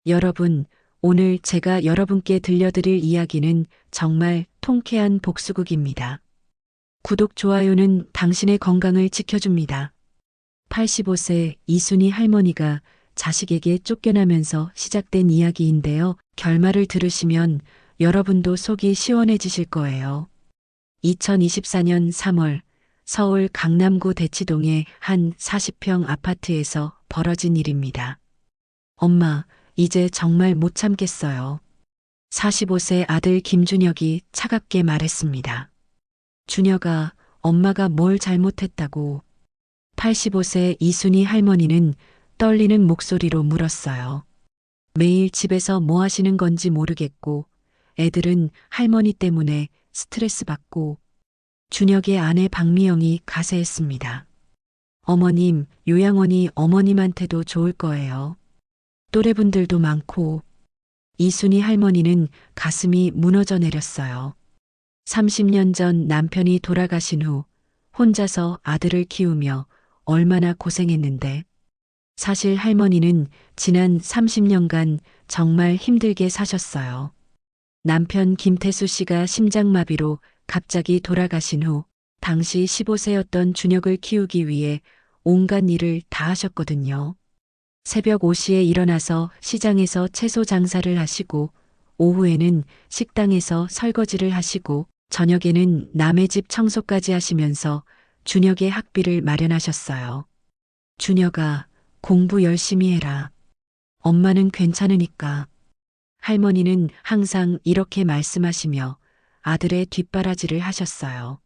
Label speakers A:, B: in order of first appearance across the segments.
A: 여러분, 오늘 제가 여러분께 들려드릴 이야기는 정말 통쾌한 복수극입니다. 구독, 좋아요는 당신의 건강을 지켜줍니다. 85세 이순희 할머니가 자식에게 쫓겨나면서 시작된 이야기인데요. 결말을 들으시면 여러분도 속이 시원해지실 거예요. 2024년 3월 서울 강남구 대치동의 한 40평 아파트에서 벌어진 일입니다. 엄마, 이제 정말 못 참겠어요. 45세 아들 김준혁이 차갑게 말했습니다. 준혁아, 엄마가 뭘 잘못했다고. 85세 이순희 할머니는 떨리는 목소리로 물었어요. 매일 집에서 뭐 하시는 건지 모르겠고, 애들은 할머니 때문에 스트레스 받고, 준혁의 아내 박미영이 가세했습니다. 어머님, 요양원이 어머님한테도 좋을 거예요. 또래분들도 많고. 이순희 할머니는 가슴이 무너져 내렸어요. 30년 전 남편이 돌아가신 후 혼자서 아들을 키우며 얼마나 고생했는데, 사실 할머니는 지난 30년간 정말 힘들게 사셨어요. 남편 김태수 씨가 심장마비로 갑자기 돌아가신 후 당시 15세였던 준혁을 키우기 위해 온갖 일을 다 하셨거든요. 새벽 5시에 일어나서 시장에서 채소 장사를 하시고, 오후에는 식당에서 설거지를 하시고, 저녁에는 남의 집 청소까지 하시면서 준혁의 학비를 마련하셨어요. 준혁아, 공부 열심히 해라. 엄마는 괜찮으니까. 할머니는 항상 이렇게 말씀하시며 아들의 뒷바라지를 하셨어요.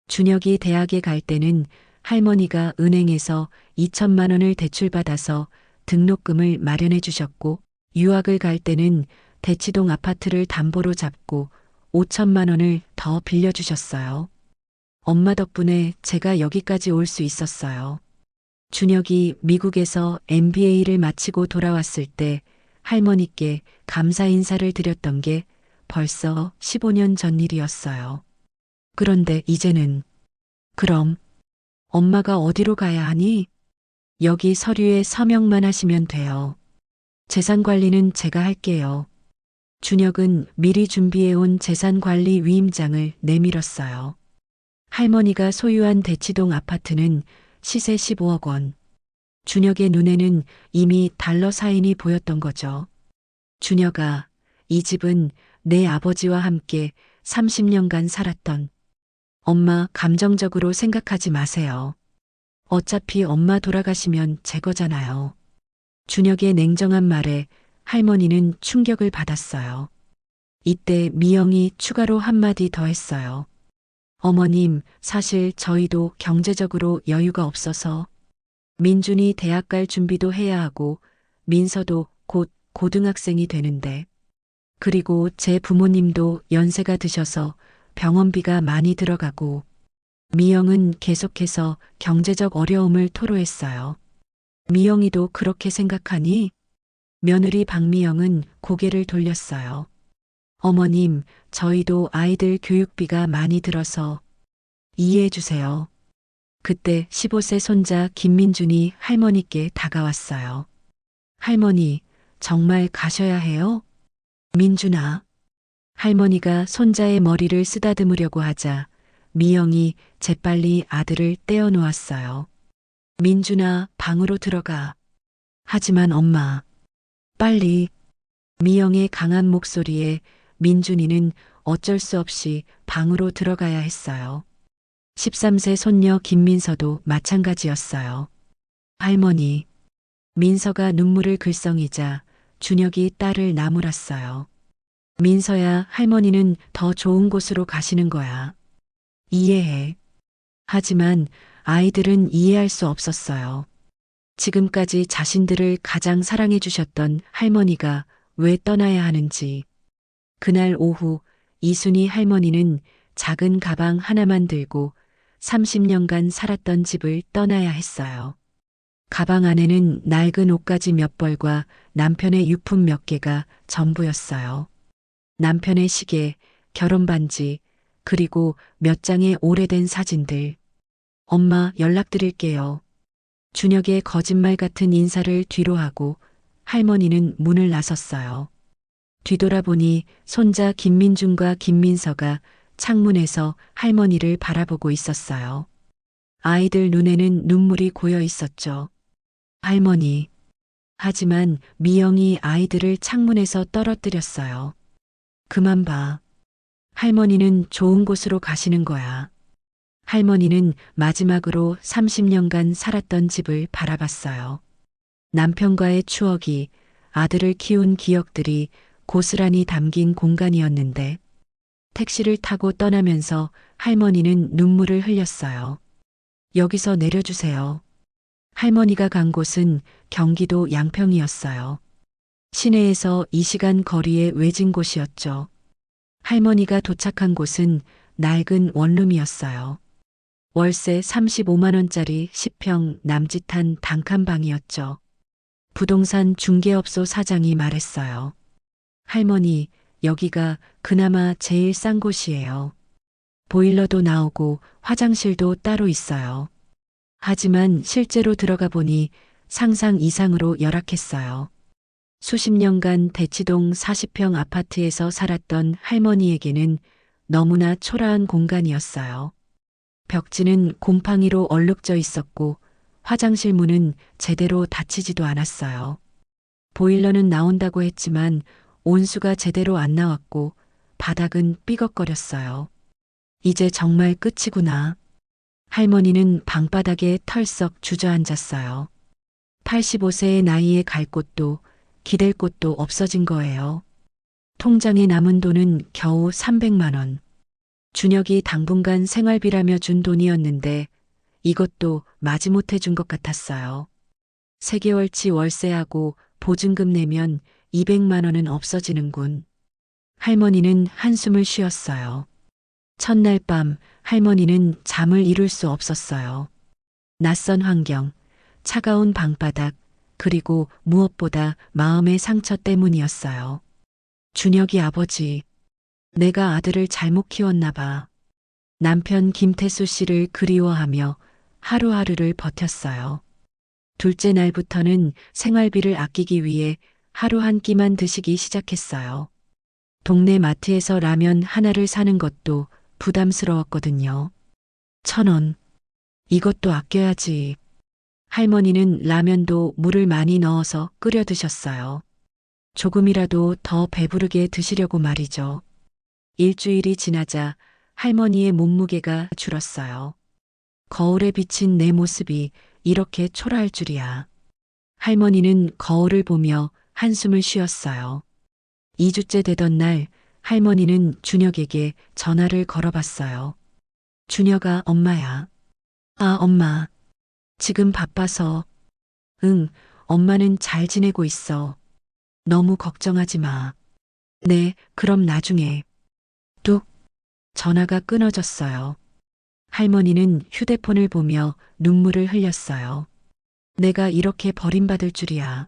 A: 준혁이 대학에 갈 때는 할머니가 은행에서 2천만 원을 대출받아서 등록금을 마련해 주셨고, 유학을 갈 때는 대치동 아파트를 담보로 잡고 5천만 원을 더 빌려주셨어요. 엄마 덕분에 제가 여기까지 올 수 있었어요. 준혁이 미국에서 MBA를 마치고 돌아왔을 때 할머니께 감사 인사를 드렸던 게 벌써 15년 전 일이었어요. 그런데 이제는, 그럼 엄마가 어디로 가야 하니? 여기 서류에 서명만 하시면 돼요. 재산 관리는 제가 할게요. 준혁은 미리 준비해온 재산관리 위임장을 내밀었어요. 할머니가 소유한 대치동 아파트는 시세 15억 원. 준혁의 눈에는 이미 달러 사인이 보였던 거죠. 준혁아, 이 집은 내 아버지와 함께 30년간 살았던. 엄마 감정적으로 생각하지 마세요. 어차피 엄마 돌아가시면 제 거잖아요. 준혁의 냉정한 말에 할머니는 충격을 받았어요. 이때 미영이 추가로 한마디 더 했어요. 어머님, 사실 저희도 경제적으로 여유가 없어서. 민준이 대학 갈 준비도 해야 하고, 민서도 곧 고등학생이 되는데. 그리고 제 부모님도 연세가 드셔서 병원비가 많이 들어가고. 미영은 계속해서 경제적 어려움을 토로했어요. 미영이도 그렇게 생각하니? 며느리 박미영은 고개를 돌렸어요. 어머님, 저희도 아이들 교육비가 많이 들어서. 이해해 주세요. 그때 15세 손자 김민준이 할머니께 다가왔어요. 할머니, 정말 가셔야 해요? 민준아. 할머니가 손자의 머리를 쓰다듬으려고 하자 미영이 재빨리 아들을 떼어놓았어요. 민준아, 방으로 들어가. 하지만 엄마. 빨리. 미영의 강한 목소리에 민준이는 어쩔 수 없이 방으로 들어가야 했어요. 13세 손녀 김민서도 마찬가지였어요. 할머니. 민서가 눈물을 글썽이자 준혁이 딸을 나무랐어요. 민서야, 할머니는 더 좋은 곳으로 가시는 거야. 이해해. 하지만 아이들은 이해할 수 없었어요. 지금까지 자신들을 가장 사랑해 주셨던 할머니가 왜 떠나야 하는지. 그날 오후 이순희 할머니는 작은 가방 하나만 들고 30년간 살았던 집을 떠나야 했어요. 가방 안에는 낡은 옷가지 몇 벌과 남편의 유품 몇 개가 전부였어요. 남편의 시계, 결혼 반지, 그리고 몇 장의 오래된 사진들. 엄마, 연락드릴게요. 준혁의 거짓말 같은 인사를 뒤로 하고 할머니는 문을 나섰어요. 뒤돌아보니 손자 김민중과 김민서가 창문에서 할머니를 바라보고 있었어요. 아이들 눈에는 눈물이 고여 있었죠. 할머니. 하지만 미영이 아이들을 창문에서 떨어뜨렸어요. 그만 봐. 할머니는 좋은 곳으로 가시는 거야. 할머니는 마지막으로 30년간 살았던 집을 바라봤어요. 남편과의 추억이, 아들을 키운 기억들이 고스란히 담긴 공간이었는데 택시를 타고 떠나면서 할머니는 눈물을 흘렸어요. 여기서 내려주세요. 할머니가 간 곳은 경기도 양평이었어요. 시내에서 2시간 거리의 외진 곳이었죠. 할머니가 도착한 곳은 낡은 원룸이었어요. 월세 35만 원짜리 10평 남짓한 단칸방이었죠. 부동산 중개업소 사장이 말했어요. 할머니, 여기가 그나마 제일 싼 곳이에요. 보일러도 나오고 화장실도 따로 있어요. 하지만 실제로 들어가 보니 상상 이상으로 열악했어요. 수십 년간 대치동 40평 아파트에서 살았던 할머니에게는 너무나 초라한 공간이었어요. 벽지는 곰팡이로 얼룩져 있었고 화장실 문은 제대로 닫히지도 않았어요. 보일러는 나온다고 했지만 온수가 제대로 안 나왔고 바닥은 삐걱거렸어요. 이제 정말 끝이구나. 할머니는 방바닥에 털썩 주저앉았어요. 85세의 나이에 갈 곳도 기댈 곳도 없어진 거예요. 통장에 남은 돈은 겨우 300만 원. 준혁이 당분간 생활비라며 준 돈이었는데 이것도 마지못해 준 것 같았어요. 3개월치 월세하고 보증금 내면 200만 원은 없어지는군. 할머니는 한숨을 쉬었어요. 첫날 밤 할머니는 잠을 이룰 수 없었어요. 낯선 환경, 차가운 방바닥, 그리고 무엇보다 마음의 상처 때문이었어요. 준혁이 아버지, 내가 아들을 잘못 키웠나 봐. 남편 김태수 씨를 그리워하며 하루하루를 버텼어요. 둘째 날부터는 생활비를 아끼기 위해 하루 한 끼만 드시기 시작했어요. 동네 마트에서 라면 하나를 사는 것도 부담스러웠거든요. 1,000원. 이것도 아껴야지. 할머니는 라면도 물을 많이 넣어서 끓여 드셨어요. 조금이라도 더 배부르게 드시려고 말이죠. 일주일이 지나자 할머니의 몸무게가 줄었어요. 거울에 비친 내 모습이 이렇게 초라할 줄이야. 할머니는 거울을 보며 한숨을 쉬었어요. 2주째 되던 날 할머니는 준혁에게 전화를 걸어봤어요. 준혁아, 엄마야. 아, 엄마. 지금 바빠서. 응, 엄마는 잘 지내고 있어. 너무 걱정하지 마. 네, 그럼 나중에. 뚝. 전화가 끊어졌어요. 할머니는 휴대폰을 보며 눈물을 흘렸어요. 내가 이렇게 버림받을 줄이야.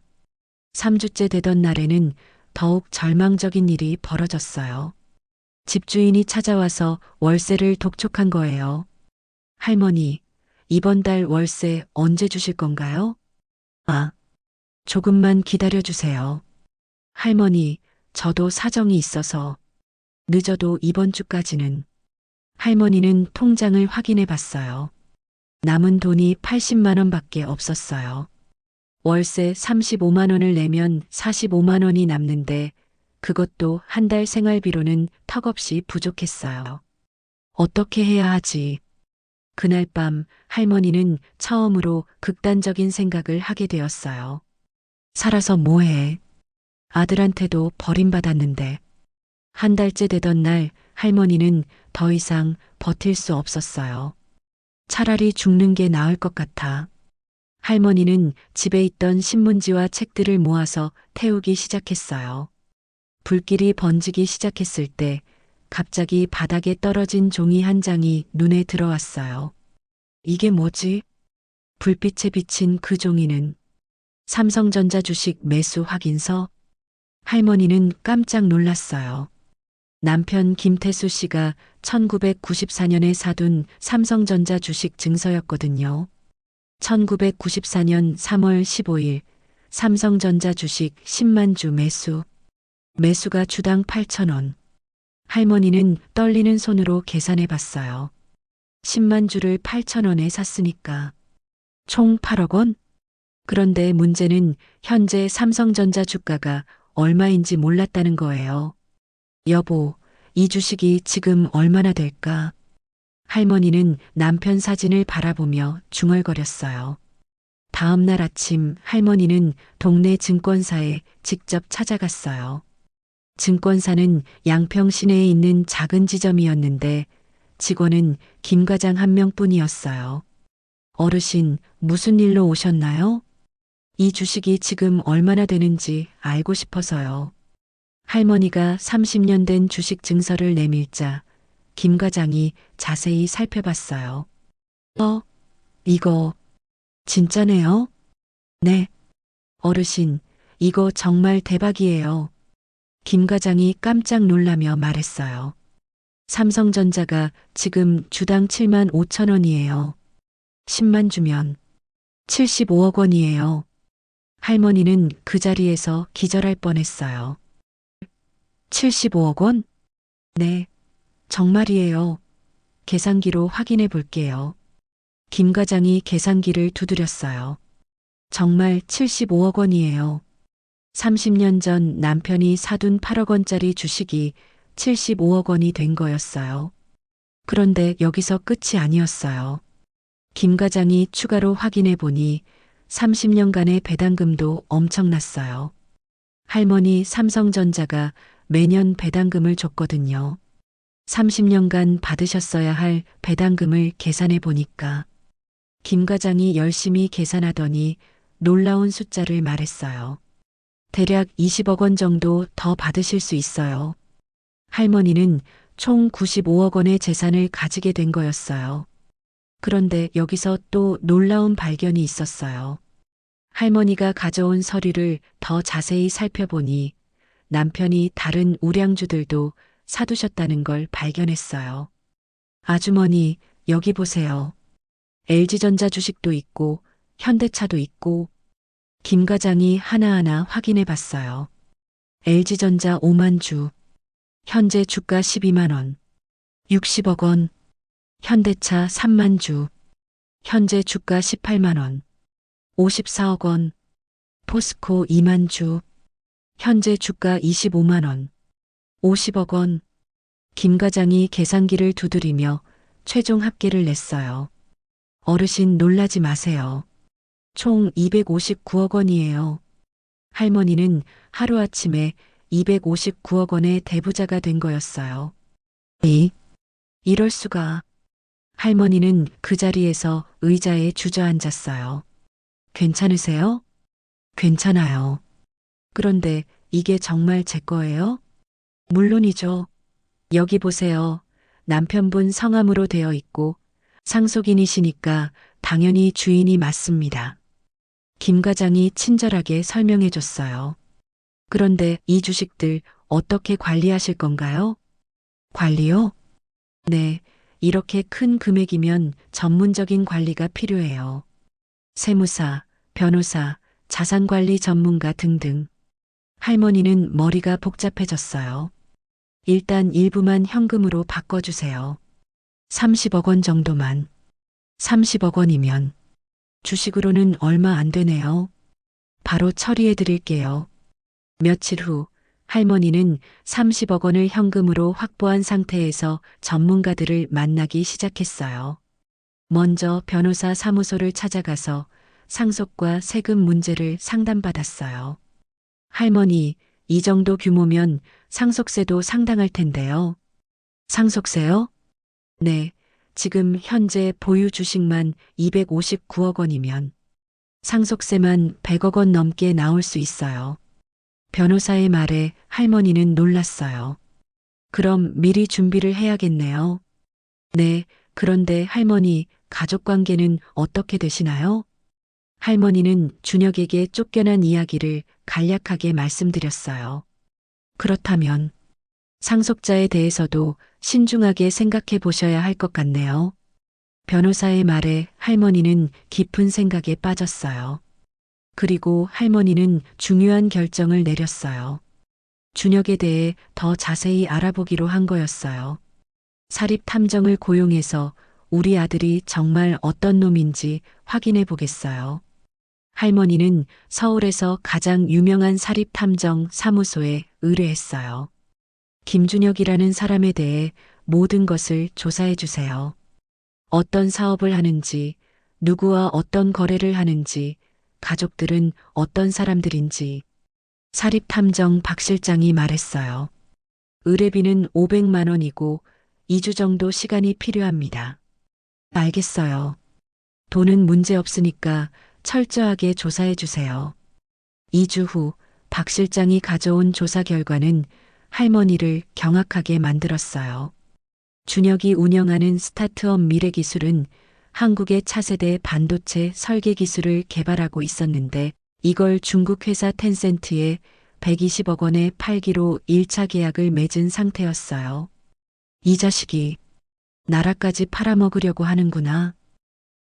A: 3주째 되던 날에는 더욱 절망적인 일이 벌어졌어요. 집주인이 찾아와서 월세를 독촉한 거예요. 할머니, 이번 달 월세 언제 주실 건가요? 아, 조금만 기다려 주세요. 할머니, 저도 사정이 있어서 늦어도 이번 주까지는. 할머니는 통장을 확인해 봤어요. 남은 돈이 80만 원밖에 없었어요. 월세 35만 원을 내면 45만 원이 남는데 그것도 한 달 생활비로는 턱없이 부족했어요. 어떻게 해야 하지? 그날 밤 할머니는 처음으로 극단적인 생각을 하게 되었어요. 살아서 뭐해? 아들한테도 버림받았는데. 한 달째 되던 날 할머니는 더 이상 버틸 수 없었어요. 차라리 죽는 게 나을 것 같아. 할머니는 집에 있던 신문지와 책들을 모아서 태우기 시작했어요. 불길이 번지기 시작했을 때 갑자기 바닥에 떨어진 종이 한 장이 눈에 들어왔어요. 이게 뭐지? 불빛에 비친 그 종이는 삼성전자 주식 매수 확인서? 할머니는 깜짝 놀랐어요. 남편 김태수 씨가 1994년에 사둔 삼성전자 주식 증서였거든요. 1994년 3월 15일 삼성전자 주식 10만 주 매수. 매수가 주당 8,000원. 할머니는 떨리는 손으로 계산해 봤어요. 10만 주를 8,000원에 샀으니까 총 8억 원? 그런데 문제는 현재 삼성전자 주가가 얼마인지 몰랐다는 거예요. 여보, 이 주식이 지금 얼마나 될까? 할머니는 남편 사진을 바라보며 중얼거렸어요. 다음 날 아침 할머니는 동네 증권사에 직접 찾아갔어요. 증권사는 양평 시내에 있는 작은 지점이었는데 직원은 김 과장 한 명뿐이었어요. 어르신, 무슨 일로 오셨나요? 이 주식이 지금 얼마나 되는지 알고 싶어서요. 할머니가 30년 된 주식 증서를 내밀자 김 과장이 자세히 살펴봤어요. 이거 진짜네요? 네. 어르신, 이거 정말 대박이에요. 김 과장이 깜짝 놀라며 말했어요. 삼성전자가 지금 주당 7만 5천 원이에요. 10만 주면 75억 원이에요. 할머니는 그 자리에서 기절할 뻔했어요. 75억 원? 네, 정말이에요. 계산기로 확인해 볼게요. 김 과장이 계산기를 두드렸어요. 정말 75억 원이에요. 30년 전 남편이 사둔 8억 원짜리 주식이 75억 원이 된 거였어요. 그런데 여기서 끝이 아니었어요. 김 과장이 추가로 확인해 보니 30년간의 배당금도 엄청났어요. 할머니 삼성전자가 매년 배당금을 줬거든요. 30년간 받으셨어야 할 배당금을 계산해 보니까 김 과장이 열심히 계산하더니 놀라운 숫자를 말했어요. 대략 20억 원 정도 더 받으실 수 있어요. 할머니는 총 95억 원의 재산을 가지게 된 거였어요. 그런데 여기서 또 놀라운 발견이 있었어요. 할머니가 가져온 서류를 더 자세히 살펴보니 남편이 다른 우량주들도 사두셨다는 걸 발견했어요. 아주머니, 여기 보세요. LG전자 주식도 있고 현대차도 있고. 김 과장이 하나하나 확인해 봤어요. LG전자 5만 주. 현재 주가 12만 원. 60억 원. 현대차 3만 주. 현재 주가 18만 원. 54억 원. 포스코 2만 주. 현재 주가 25만 원. 50억 원. 김 과장이 계산기를 두드리며 최종 합계를 냈어요. 어르신 놀라지 마세요. 총 259억 원이에요. 할머니는 하루아침에 259억 원의 대부자가 된 거였어요. 이럴 수가. 할머니는 그 자리에서 의자에 주저앉았어요. 괜찮으세요? 괜찮아요. 그런데 이게 정말 제 거예요? 물론이죠. 여기 보세요. 남편분 성함으로 되어 있고 상속인이시니까 당연히 주인이 맞습니다. 김 과장이 친절하게 설명해 줬어요. 그런데 이 주식들 어떻게 관리하실 건가요? 관리요? 네, 이렇게 큰 금액이면 전문적인 관리가 필요해요. 세무사, 변호사, 자산관리 전문가 등등. 할머니는 머리가 복잡해졌어요. 일단 일부만 현금으로 바꿔주세요. 30억 원 정도만. 30억 원이면 주식으로는 얼마 안 되네요. 바로 처리해 드릴게요. 며칠 후 할머니는 30억 원을 현금으로 확보한 상태에서 전문가들을 만나기 시작했어요. 먼저 변호사 사무소를 찾아가서 상속과 세금 문제를 상담받았어요. 할머니, 이 정도 규모면 상속세도 상당할 텐데요. 상속세요? 네, 지금 현재 보유 주식만 259억 원이면 상속세만 100억 원 넘게 나올 수 있어요. 변호사의 말에 할머니는 놀랐어요. 그럼 미리 준비를 해야겠네요. 네, 그런데 할머니, 가족 관계는 어떻게 되시나요? 할머니는 준혁에게 쫓겨난 이야기를 간략하게 말씀드렸어요. 그렇다면 상속자에 대해서도 신중하게 생각해 보셔야 할 것 같네요. 변호사의 말에 할머니는 깊은 생각에 빠졌어요. 그리고 할머니는 중요한 결정을 내렸어요. 준혁에 대해 더 자세히 알아보기로 한 거였어요. 사립 탐정을 고용해서 우리 아들이 정말 어떤 놈인지 확인해 보겠어요. 할머니는 서울에서 가장 유명한 사립 탐정 사무소에 의뢰했어요. 김준혁이라는 사람에 대해 모든 것을 조사해 주세요. 어떤 사업을 하는지, 누구와 어떤 거래를 하는지, 가족들은 어떤 사람들인지. 사립탐정 박 실장이 말했어요. 의뢰비는 500만 원이고 2주 정도 시간이 필요합니다. 알겠어요. 돈은 문제 없으니까 철저하게 조사해 주세요. 2주 후 박 실장이 가져온 조사 결과는 할머니를 경악하게 만들었어요. 준혁이 운영하는 스타트업 미래기술은 한국의 차세대 반도체 설계 기술을 개발하고 있었는데 이걸 중국 회사 텐센트에 120억 원에 팔기로 1차 계약을 맺은 상태였어요. 이 자식이 나라까지 팔아먹으려고 하는구나.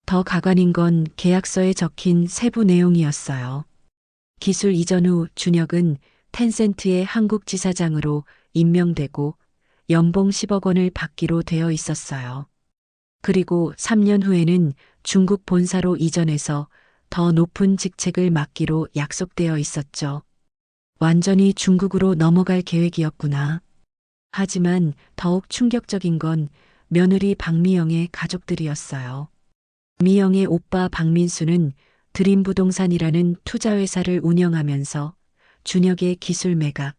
A: 더 가관인 건 계약서에 적힌 세부 내용이었어요. 기술 이전 후 준혁은 텐센트의 한국 지사장으로 임명되고 연봉 10억 원을 받기로 되어 있었어요. 그리고 3년 후에는 중국 본사로 이전해서 더 높은 직책을 맡기로 약속되어 있었죠. 완전히 중국으로 넘어갈 계획이었구나. 하지만 더욱 충격적인 건 며느리 박미영의 가족들이었어요. 미영의 오빠 박민수는 드림부동산이라는 투자회사를 운영하면서 준혁의 기술 매각,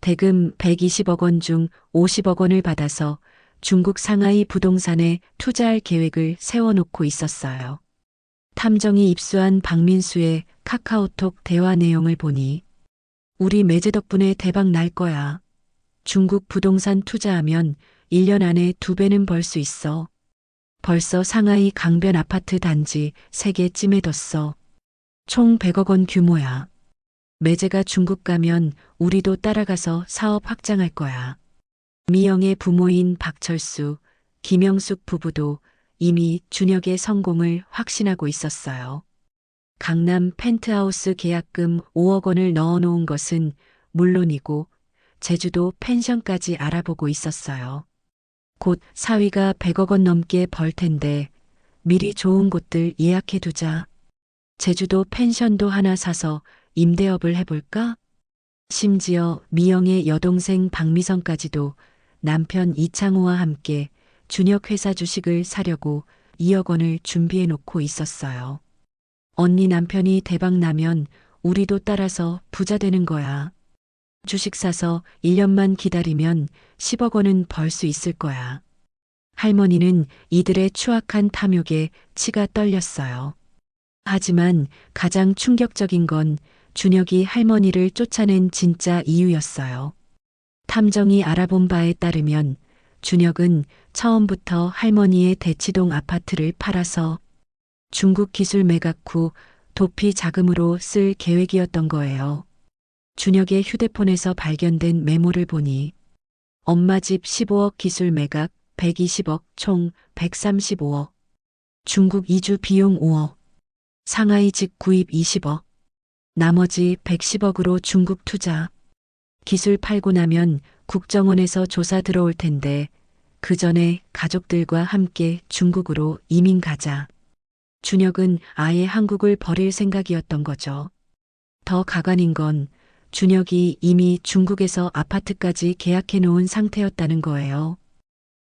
A: 대금 120억 원 중 50억 원을 받아서 중국 상하이 부동산에 투자할 계획을 세워놓고 있었어요. 탐정이 입수한 박민수의 카카오톡 대화 내용을 보니 우리 매제 덕분에 대박 날 거야. 중국 부동산 투자하면 1년 안에 2배는 벌 수 있어. 벌써 상하이 강변 아파트 단지 3개 찜해뒀어. 총 100억 원 규모야. 매제가 중국 가면 우리도 따라가서 사업 확장할 거야. 미영의 부모인 박철수, 김영숙 부부도 이미 준혁의 성공을 확신하고 있었어요. 강남 펜트하우스 계약금 5억 원을 넣어놓은 것은 물론이고 제주도 펜션까지 알아보고 있었어요. 곧 사위가 100억 원 넘게 벌 텐데 미리 좋은 곳들 예약해두자. 제주도 펜션도 하나 사서 임대업을 해볼까? 심지어 미영의 여동생 박미성까지도 남편 이창호와 함께 준혁 회사 주식을 사려고 2억 원을 준비해 놓고 있었어요. 언니 남편이 대박 나면 우리도 따라서 부자 되는 거야. 주식 사서 1년만 기다리면 10억 원은 벌 수 있을 거야. 할머니는 이들의 추악한 탐욕에 치가 떨렸어요. 하지만 가장 충격적인 건 준혁이 할머니를 쫓아낸 진짜 이유였어요. 탐정이 알아본 바에 따르면 준혁은 처음부터 할머니의 대치동 아파트를 팔아서 중국 기술 매각 후 도피 자금으로 쓸 계획이었던 거예요. 준혁의 휴대폰에서 발견된 메모를 보니 엄마 집 15억 기술 매각 120억 총 135억, 중국 이주 비용 5억, 상하이 집 구입 20억, 나머지 110억으로 중국 투자. 기술 팔고 나면 국정원에서 조사 들어올 텐데 그 전에 가족들과 함께 중국으로 이민 가자. 준혁은 아예 한국을 버릴 생각이었던 거죠. 더 가관인 건 준혁이 이미 중국에서 아파트까지 계약해 놓은 상태였다는 거예요.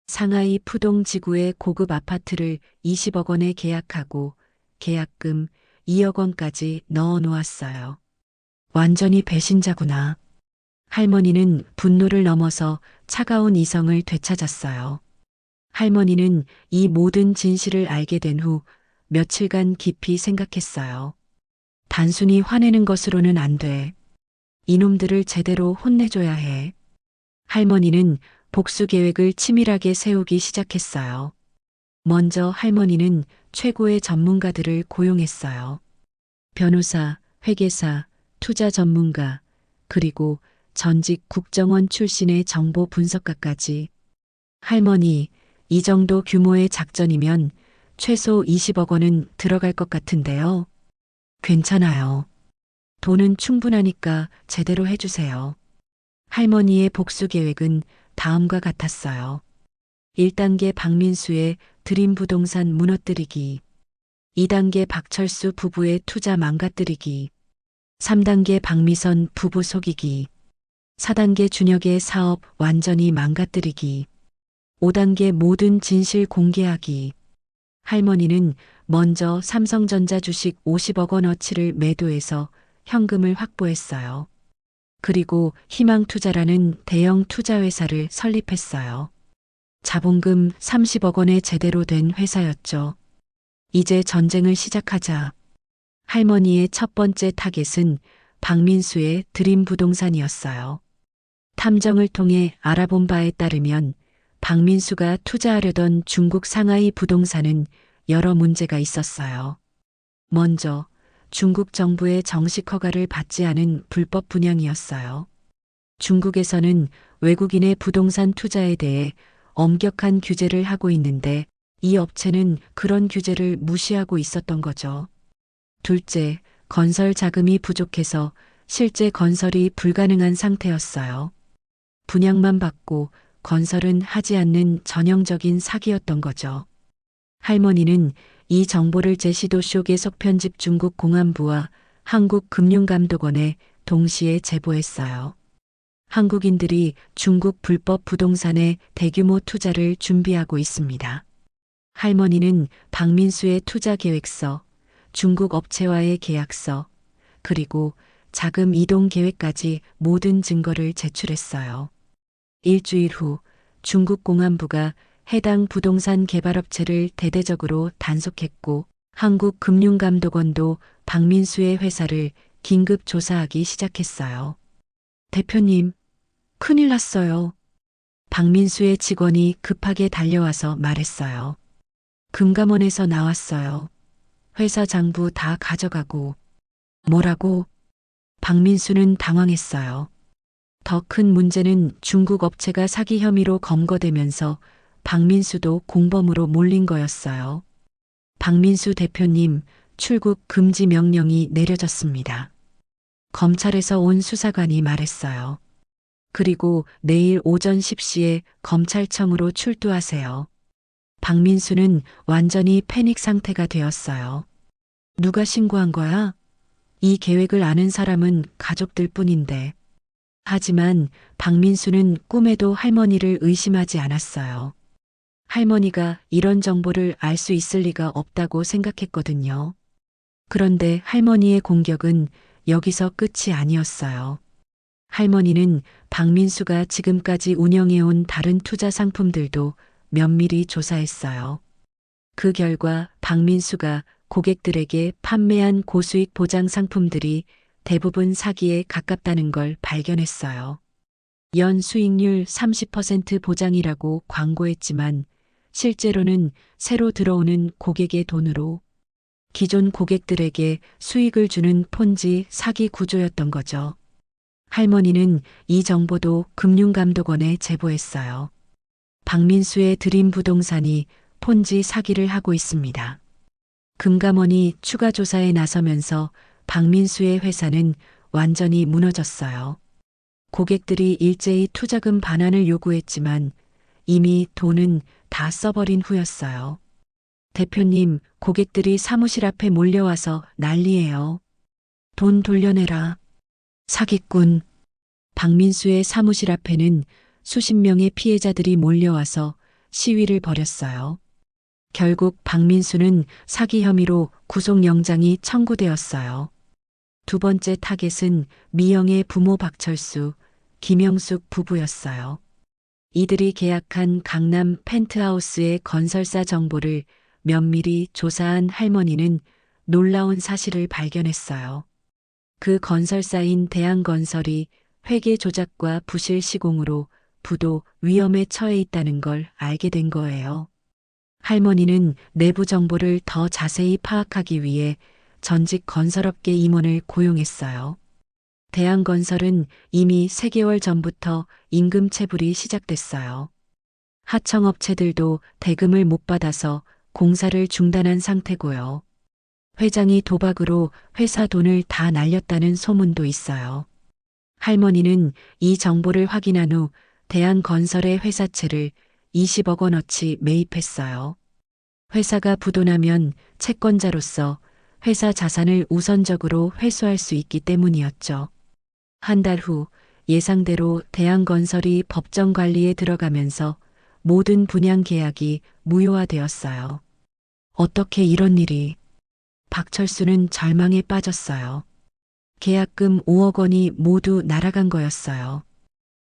A: 상하이 푸동 지구의 고급 아파트를 20억 원에 계약하고 계약금 2억 원까지 넣어 놓았어요. 완전히 배신자구나. 할머니는 분노를 넘어서 차가운 이성을 되찾았어요. 할머니는 이 모든 진실을 알게 된 후 며칠간 깊이 생각했어요. 단순히 화내는 것으로는 안 돼. 이놈들을 제대로 혼내줘야 해. 할머니는 복수 계획을 치밀하게 세우기 시작했어요. 먼저 할머니는 최고의 전문가들을 고용했어요. 변호사, 회계사, 투자 전문가, 그리고 전직 국정원 출신의 정보 분석가까지. 할머니, 이 정도 규모의 작전이면 최소 20억 원은 들어갈 것 같은데요. 괜찮아요. 돈은 충분하니까 제대로 해주세요. 할머니의 복수 계획은 다음과 같았어요. 1단계 박민수의 드림 부동산 무너뜨리기. 2단계 박철수 부부의 투자 망가뜨리기. 3단계 박미선 부부 속이기. 4단계 준혁의 사업 완전히 망가뜨리기. 5단계 모든 진실 공개하기. 할머니는 먼저 삼성전자 주식 50억 원어치를 매도해서 현금을 확보했어요. 그리고 희망투자라는 대형 투자회사를 설립했어요. 자본금 30억 원에 제대로 된 회사였죠. 이제 전쟁을 시작하자. 할머니의 첫 번째 타겟은 박민수의 드림 부동산이었어요. 탐정을 통해 알아본 바에 따르면 박민수가 투자하려던 중국 상하이 부동산은 여러 문제가 있었어요. 먼저 중국 정부의 정식 허가를 받지 않은 불법 분양이었어요. 중국에서는 외국인의 부동산 투자에 대해 엄격한 규제를 하고 있는데 이 업체는 그런 규제를 무시하고 있었던 거죠. 둘째, 건설 자금이 부족해서 실제 건설이 불가능한 상태였어요. 분양만 받고 건설은 하지 않는 전형적인 사기였던 거죠. 할머니는 이 정보를 제시도쇼 계속 편집 중국 공안부와 한국금융감독원에 동시에 제보했어요. 한국인들이 중국 불법 부동산에 대규모 투자를 준비하고 있습니다. 할머니는 박민수의 투자 계획서, 중국 업체와의 계약서, 그리고 자금 이동 계획까지 모든 증거를 제출했어요. 일주일 후 중국 공안부가 해당 부동산 개발업체를 대대적으로 단속했고 한국금융감독원도 박민수의 회사를 긴급 조사하기 시작했어요. 대표님, 큰일 났어요. 박민수의 직원이 급하게 달려와서 말했어요. 금감원에서 나왔어요. 회사 장부 다 가져가고. 뭐라고? 박민수는 당황했어요. 더 큰 문제는 중국 업체가 사기 혐의로 검거되면서 박민수도 공범으로 몰린 거였어요. 박민수 대표님, 출국 금지 명령이 내려졌습니다. 검찰에서 온 수사관이 말했어요. 그리고 내일 오전 10시에 검찰청으로 출두하세요. 박민수는 완전히 패닉 상태가 되었어요. 누가 신고한 거야? 이 계획을 아는 사람은 가족들 뿐인데. 하지만 박민수는 꿈에도 할머니를 의심하지 않았어요. 할머니가 이런 정보를 알 수 있을 리가 없다고 생각했거든요. 그런데 할머니의 공격은 여기서 끝이 아니었어요. 할머니는 박민수가 지금까지 운영해온 다른 투자 상품들도 면밀히 조사했어요. 그 결과 박민수가 고객들에게 판매한 고수익 보장 상품들이 대부분 사기에 가깝다는 걸 발견했어요. 연 수익률 30% 보장이라고 광고했지만 실제로는 새로 들어오는 고객의 돈으로 기존 고객들에게 수익을 주는 폰지 사기 구조였던 거죠. 할머니는 이 정보도 금융감독원에 제보했어요. 박민수의 드림 부동산이 폰지 사기를 하고 있습니다. 금감원이 추가 조사에 나서면서 박민수의 회사는 완전히 무너졌어요. 고객들이 일제히 투자금 반환을 요구했지만 이미 돈은 다 써버린 후였어요. 대표님, 고객들이 사무실 앞에 몰려와서 난리예요. 돈 돌려내라. 사기꾼. 박민수의 사무실 앞에는 수십 명의 피해자들이 몰려와서 시위를 벌였어요. 결국 박민수는 사기 혐의로 구속영장이 청구되었어요. 두 번째 타겟은 미영의 부모 박철수, 김영숙 부부였어요. 이들이 계약한 강남 펜트하우스의 건설사 정보를 면밀히 조사한 할머니는 놀라운 사실을 발견했어요. 그 건설사인 대한건설이 회계 조작과 부실 시공으로 부도 위험에 처해 있다는 걸 알게 된 거예요. 할머니는 내부 정보를 더 자세히 파악하기 위해 전직 건설업계 임원을 고용했어요. 대한건설은 이미 3개월 전부터 임금 체불이 시작됐어요. 하청업체들도 대금을 못 받아서 공사를 중단한 상태고요. 회장이 도박으로 회사 돈을 다 날렸다는 소문도 있어요. 할머니는 이 정보를 확인한 후 대한건설의 회사채를 20억 원어치 매입했어요. 회사가 부도나면 채권자로서 회사 자산을 우선적으로 회수할 수 있기 때문이었죠. 한 달 후 예상대로 대한건설이 법정 관리에 들어가면서 모든 분양 계약이 무효화되었어요. 어떻게 이런 일이? 박철수는 절망에 빠졌어요. 계약금 5억 원이 모두 날아간 거였어요.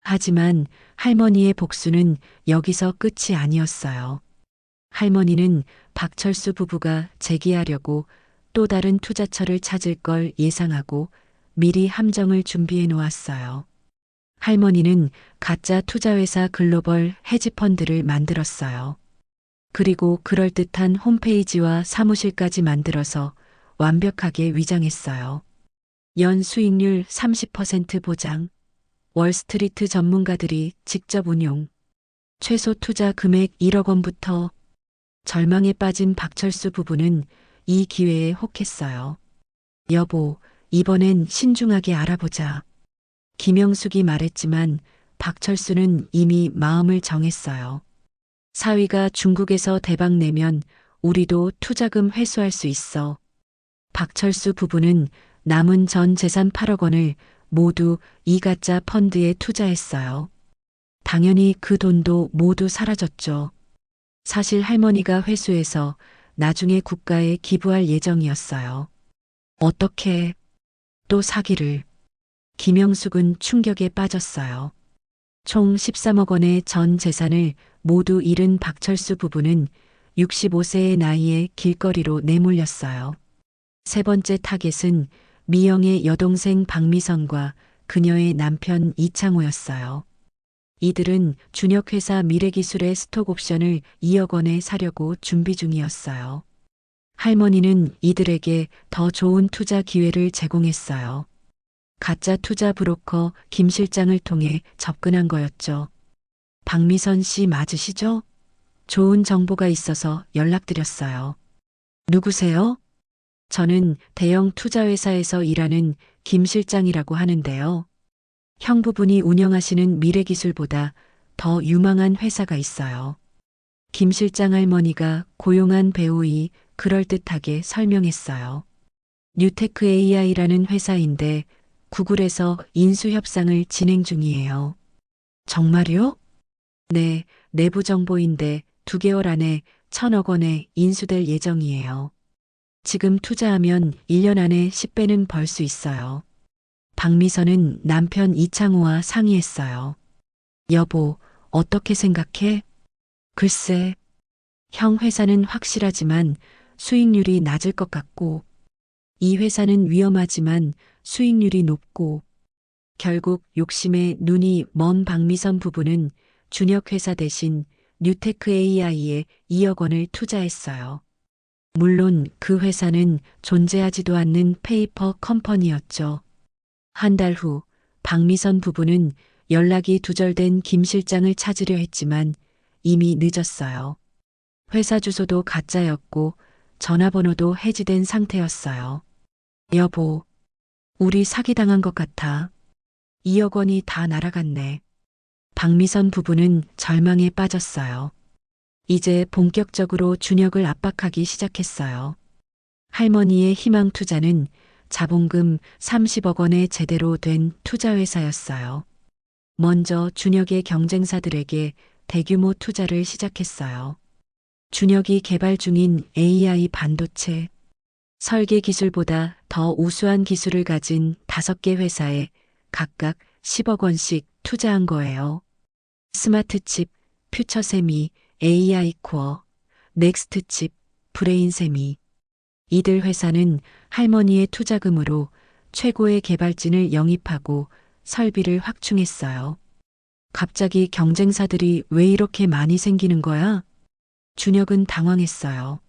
A: 하지만 할머니의 복수는 여기서 끝이 아니었어요. 할머니는 박철수 부부가 재기하려고 또 다른 투자처를 찾을 걸 예상하고 미리 함정을 준비해 놓았어요. 할머니는 가짜 투자회사 글로벌 헤지펀드를 만들었어요. 그리고 그럴듯한 홈페이지와 사무실까지 만들어서 완벽하게 위장했어요. 연 수익률 30% 보장, 월스트리트 전문가들이 직접 운용, 최소 투자 금액 1억 원부터. 절망에 빠진 박철수 부부는 이 기회에 혹했어요. 여보, 이번엔 신중하게 알아보자. 김영숙이 말했지만 박철수는 이미 마음을 정했어요. 사위가 중국에서 대박 내면 우리도 투자금 회수할 수 있어. 박철수 부부는 남은 전 재산 8억 원을 모두 이 가짜 펀드에 투자했어요. 당연히 그 돈도 모두 사라졌죠. 사실 할머니가 회수해서 나중에 국가에 기부할 예정이었어요. 어떻게 또 사기를. 김영숙은 충격에 빠졌어요. 총 13억 원의 전 재산을 모두 잃은 박철수 부부는 65세의 나이에 길거리로 내몰렸어요. 세 번째 타겟은 미영의 여동생 박미선과 그녀의 남편 이창호였어요. 이들은 준혁회사 미래기술의 스톡옵션을 2억 원에 사려고 준비 중이었어요. 할머니는 이들에게 더 좋은 투자 기회를 제공했어요. 가짜 투자 브로커 김 실장을 통해 접근한 거였죠. 박미선 씨 맞으시죠? 좋은 정보가 있어서 연락드렸어요. 누구세요? 저는 대형 투자회사에서 일하는 김 실장이라고 하는데요. 형부분이 운영하시는 미래기술보다 더 유망한 회사가 있어요. 김 실장 할머니가 고용한 배우이 그럴듯하게 설명했어요. 뉴테크 AI라는 회사인데 구글에서 인수 협상을 진행 중이에요. 정말요? 네, 내부 정보인데 2개월 안에 1,000억 원에 인수될 예정이에요. 지금 투자하면 1년 안에 10배는 벌 수 있어요. 박미선은 남편 이창호와 상의했어요. 여보, 어떻게 생각해? 글쎄, 형 회사는 확실하지만 수익률이 낮을 것 같고, 이 회사는 위험하지만 수익률이 높고, 결국 욕심에 눈이 먼 박미선 부부는 준혁 회사 대신 뉴테크 AI에 2억 원을 투자했어요. 물론 그 회사는 존재하지도 않는 페이퍼 컴퍼니였죠. 한 달 후 박미선 부부는 연락이 두절된 김 실장을 찾으려 했지만 이미 늦었어요. 회사 주소도 가짜였고 전화번호도 해지된 상태였어요. 여보, 우리 사기당한 것 같아. 2억 원이 다 날아갔네. 박미선 부부는 절망에 빠졌어요. 이제 본격적으로 준혁을 압박하기 시작했어요. 할머니의 희망 투자는 자본금 30억 원에 제대로 된 투자회사였어요. 먼저 준혁의 경쟁사들에게 대규모 투자를 시작했어요. 준혁이 개발 중인 AI 반도체, 설계 기술보다 더 우수한 기술을 가진 5개 회사에 각각 10억 원씩 투자한 거예요. 스마트칩, 퓨처세미, AI 코어, 넥스트칩, 브레인세미. 이들 회사는 할머니의 투자금으로 최고의 개발진을 영입하고 설비를 확충했어요. 갑자기 경쟁사들이 왜 이렇게 많이 생기는 거야? 준혁은 당황했어요.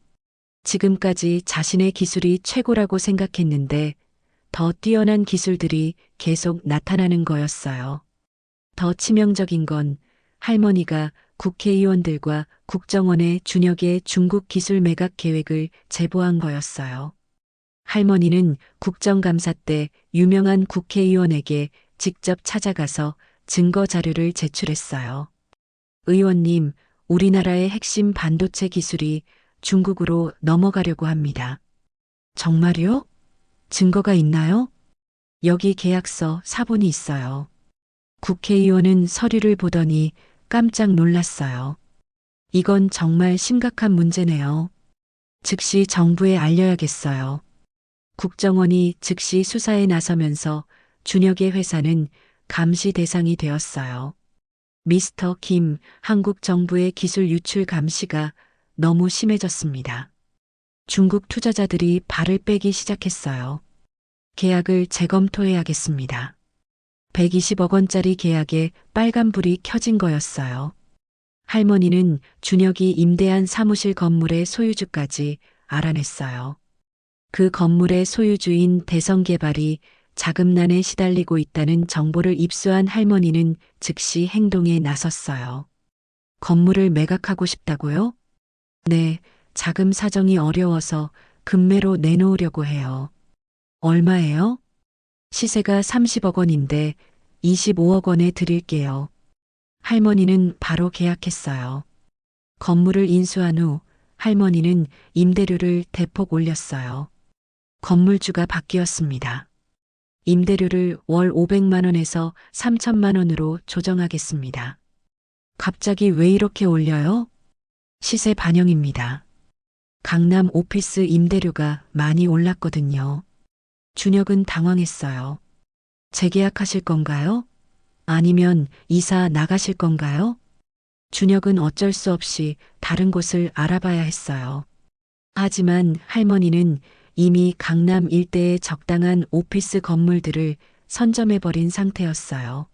A: 지금까지 자신의 기술이 최고라고 생각했는데 더 뛰어난 기술들이 계속 나타나는 거였어요. 더 치명적인 건 할머니가 국회의원들과 국정원에 준혁의 중국 기술 매각 계획을 제보한 거였어요. 할머니는 국정감사 때 유명한 국회의원에게 직접 찾아가서 증거 자료를 제출했어요. 의원님, 우리나라의 핵심 반도체 기술이 중국으로 넘어가려고 합니다. 정말요? 증거가 있나요? 여기 계약서 사본이 있어요. 국회의원은 서류를 보더니 깜짝 놀랐어요. 이건 정말 심각한 문제네요. 즉시 정부에 알려야겠어요. 국정원이 즉시 수사에 나서면서 준혁의 회사는 감시 대상이 되었어요. 미스터 김, 한국 정부의 기술 유출 감시가 너무 심해졌습니다. 중국 투자자들이 발을 빼기 시작했어요. 계약을 재검토해야겠습니다. 120억 원짜리 계약에 빨간불이 켜진 거였어요. 할머니는 준혁이 임대한 사무실 건물의 소유주까지 알아냈어요. 그 건물의 소유주인 대성개발이 자금난에 시달리고 있다는 정보를 입수한 할머니는 즉시 행동에 나섰어요. 건물을 매각하고 싶다고요? 네, 자금 사정이 어려워서 급매로 내놓으려고 해요. 얼마예요? 시세가 30억 원인데 25억 원에 드릴게요. 할머니는 바로 계약했어요. 건물을 인수한 후 할머니는 임대료를 대폭 올렸어요. 건물주가 바뀌었습니다. 임대료를 월 500만 원에서 3천만 원으로 조정하겠습니다. 갑자기 왜 이렇게 올려요? 시세 반영입니다. 강남 오피스 임대료가 많이 올랐거든요. 준혁은 당황했어요. 재계약하실 건가요? 아니면 이사 나가실 건가요? 준혁은 어쩔 수 없이 다른 곳을 알아봐야 했어요. 하지만 할머니는 이미 강남 일대의 적당한 오피스 건물들을 선점해버린 상태였어요.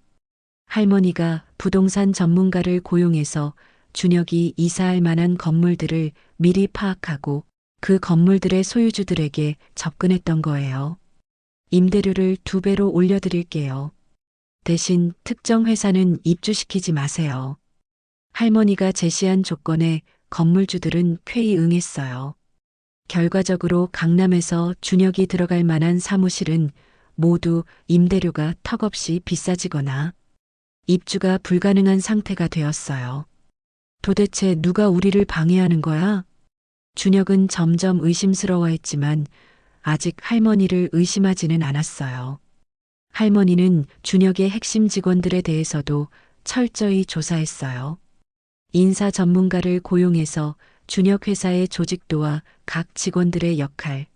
A: 할머니가 부동산 전문가를 고용해서 준혁이 이사할 만한 건물들을 미리 파악하고 그 건물들의 소유주들에게 접근했던 거예요. 임대료를 2배로 올려드릴게요. 대신 특정 회사는 입주시키지 마세요. 할머니가 제시한 조건에 건물주들은 쾌히 응했어요. 결과적으로 강남에서 준혁이 들어갈 만한 사무실은 모두 임대료가 턱없이 비싸지거나 입주가 불가능한 상태가 되었어요. 도대체 누가 우리를 방해하는 거야? 준혁은 점점 의심스러워했지만 아직 할머니를 의심하지는 않았어요. 할머니는 준혁의 핵심 직원들에 대해서도 철저히 조사했어요. 인사 전문가를 고용해서 준혁 회사의 조직도와 각 직원들의 역할,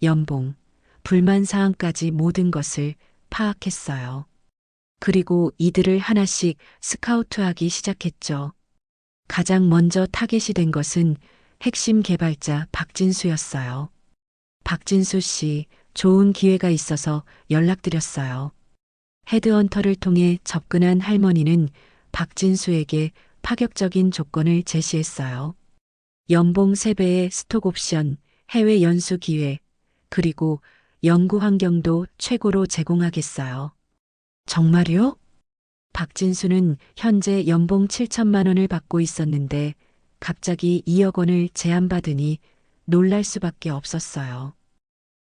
A: 연봉, 불만 사항까지 모든 것을 파악했어요. 그리고 이들을 하나씩 스카우트하기 시작했죠. 가장 먼저 타겟이 된 것은 핵심 개발자 박진수였어요. 박진수 씨, 좋은 기회가 있어서 연락드렸어요. 헤드헌터를 통해 접근한 할머니는 박진수에게 파격적인 조건을 제시했어요. 연봉 3배의 스톡 옵션, 해외 연수 기회, 그리고 연구 환경도 최고로 제공하겠어요. 정말요? 박진수는 현재 연봉 7천만 원을 받고 있었는데 갑자기 2억 원을 제안받으니 놀랄 수밖에 없었어요.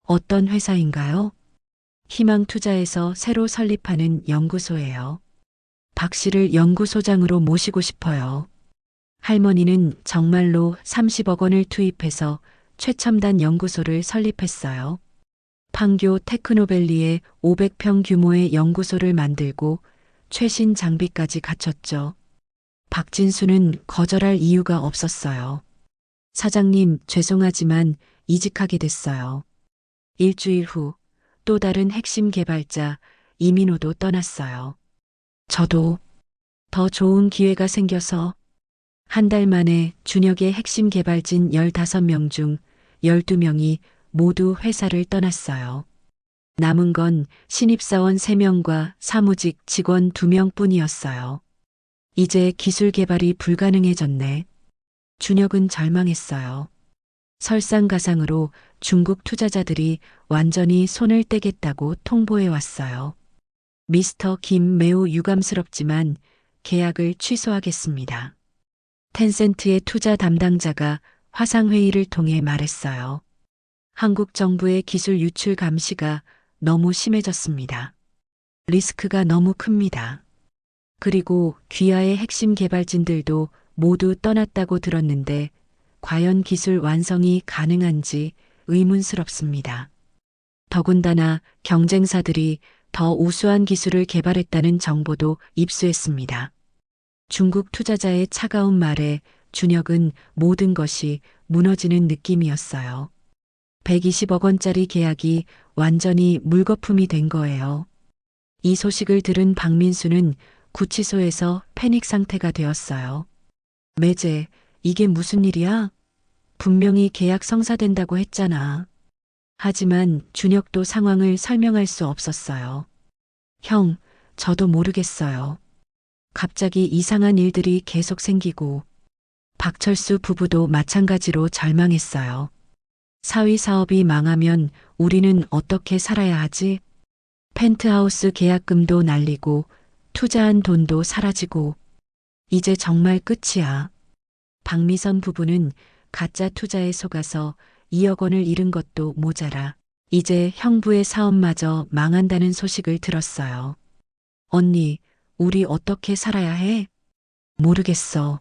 A: 어떤 회사인가요? 희망투자에서 새로 설립하는 연구소예요. 박 씨를 연구소장으로 모시고 싶어요. 할머니는 정말로 30억 원을 투입해서 최첨단 연구소를 설립했어요. 판교 테크노밸리에 500평 규모의 연구소를 만들고 최신 장비까지 갖췄죠. 박진수는 거절할 이유가 없었어요. 사장님, 죄송하지만 이직하게 됐어요. 일주일 후 또 다른 핵심 개발자 이민호도 떠났어요. 저도 더 좋은 기회가 생겨서 한 달 만에 준혁의 핵심 개발진 15명 중 12명이 모두 회사를 떠났어요. 남은 건 신입사원 3명과 사무직 직원 2명 뿐이었어요. 이제 기술 개발이 불가능해졌네. 준혁은 절망했어요. 설상가상으로 중국 투자자들이 완전히 손을 떼겠다고 통보해 왔어요. 미스터 김, 매우 유감스럽지만 계약을 취소하겠습니다. 텐센트의 투자 담당자가 화상회의를 통해 말했어요. 한국 정부의 기술 유출 감시가 너무 심해졌습니다. 리스크가 너무 큽니다. 그리고 귀하의 핵심 개발진들도 모두 떠났다고 들었는데 과연 기술 완성이 가능한지 의문스럽습니다. 더군다나 경쟁사들이 더 우수한 기술을 개발했다는 정보도 입수했습니다. 중국 투자자의 차가운 말에 준혁은 모든 것이 무너지는 느낌이었어요. 120억 원짜리 계약이 완전히 물거품이 된 거예요. 이 소식을 들은 박민수는 구치소에서 패닉 상태가 되었어요. 매제, 이게 무슨 일이야? 분명히 계약 성사된다고 했잖아. 하지만 준혁도 상황을 설명할 수 없었어요. 형, 저도 모르겠어요. 갑자기 이상한 일들이 계속 생기고 박철수 부부도 마찬가지로 절망했어요. 사위 사업이 망하면 우리는 어떻게 살아야 하지? 펜트하우스 계약금도 날리고 투자한 돈도 사라지고 이제 정말 끝이야. 박미선 부부는 가짜 투자에 속아서 2억 원을 잃은 것도 모자라 이제 형부의 사업마저 망한다는 소식을 들었어요. 언니, 우리 어떻게 살아야 해? 모르겠어.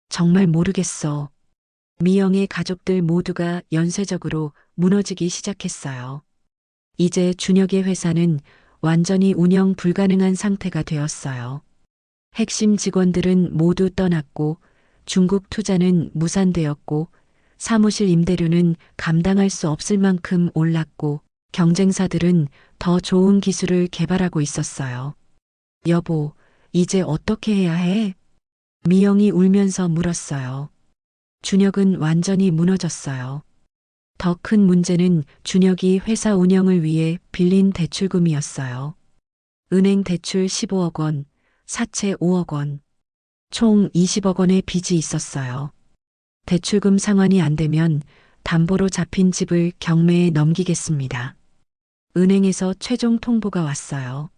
A: 정말 모르겠어. 미영의 가족들 모두가 연쇄적으로 무너지기 시작했어요. 이제 준혁의 회사는 완전히 운영 불가능한 상태가 되었어요. 핵심 직원들은 모두 떠났고 중국 투자는 무산되었고 사무실 임대료는 감당할 수 없을 만큼 올랐고 경쟁사들은 더 좋은 기술을 개발하고 있었어요. 여보, 이제 어떻게 해야 해? 미영이 울면서 물었어요. 준혁은 완전히 무너졌어요. 더 큰 문제는 준혁이 회사 운영을 위해 빌린 대출금이었어요. 은행 대출 15억 원, 사채 5억 원, 총 20억 원의 빚이 있었어요. 대출금 상환이 안 되면 담보로 잡힌 집을 경매에 넘기겠습니다. 은행에서 최종 통보가 왔어요.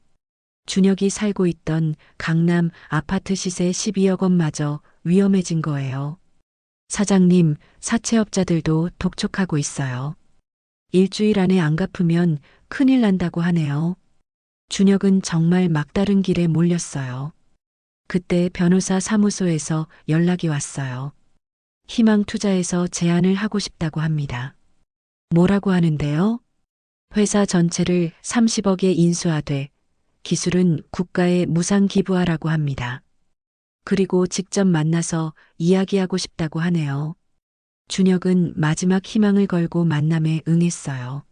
A: 준혁이 살고 있던 강남 아파트 시세 12억 원마저 위험해진 거예요. 사장님, 사채업자들도 독촉하고 있어요. 일주일 안에 안 갚으면 큰일 난다고 하네요. 준혁은 정말 막다른 길에 몰렸어요. 그때 변호사 사무소에서 연락이 왔어요. 희망투자에서 제안을 하고 싶다고 합니다. 뭐라고 하는데요? 회사 전체를 30억에 인수하되 기술은 국가에 무상 기부하라고 합니다. 그리고 직접 만나서 이야기하고 싶다고 하네요. 준혁은 마지막 희망을 걸고 만남에 응했어요.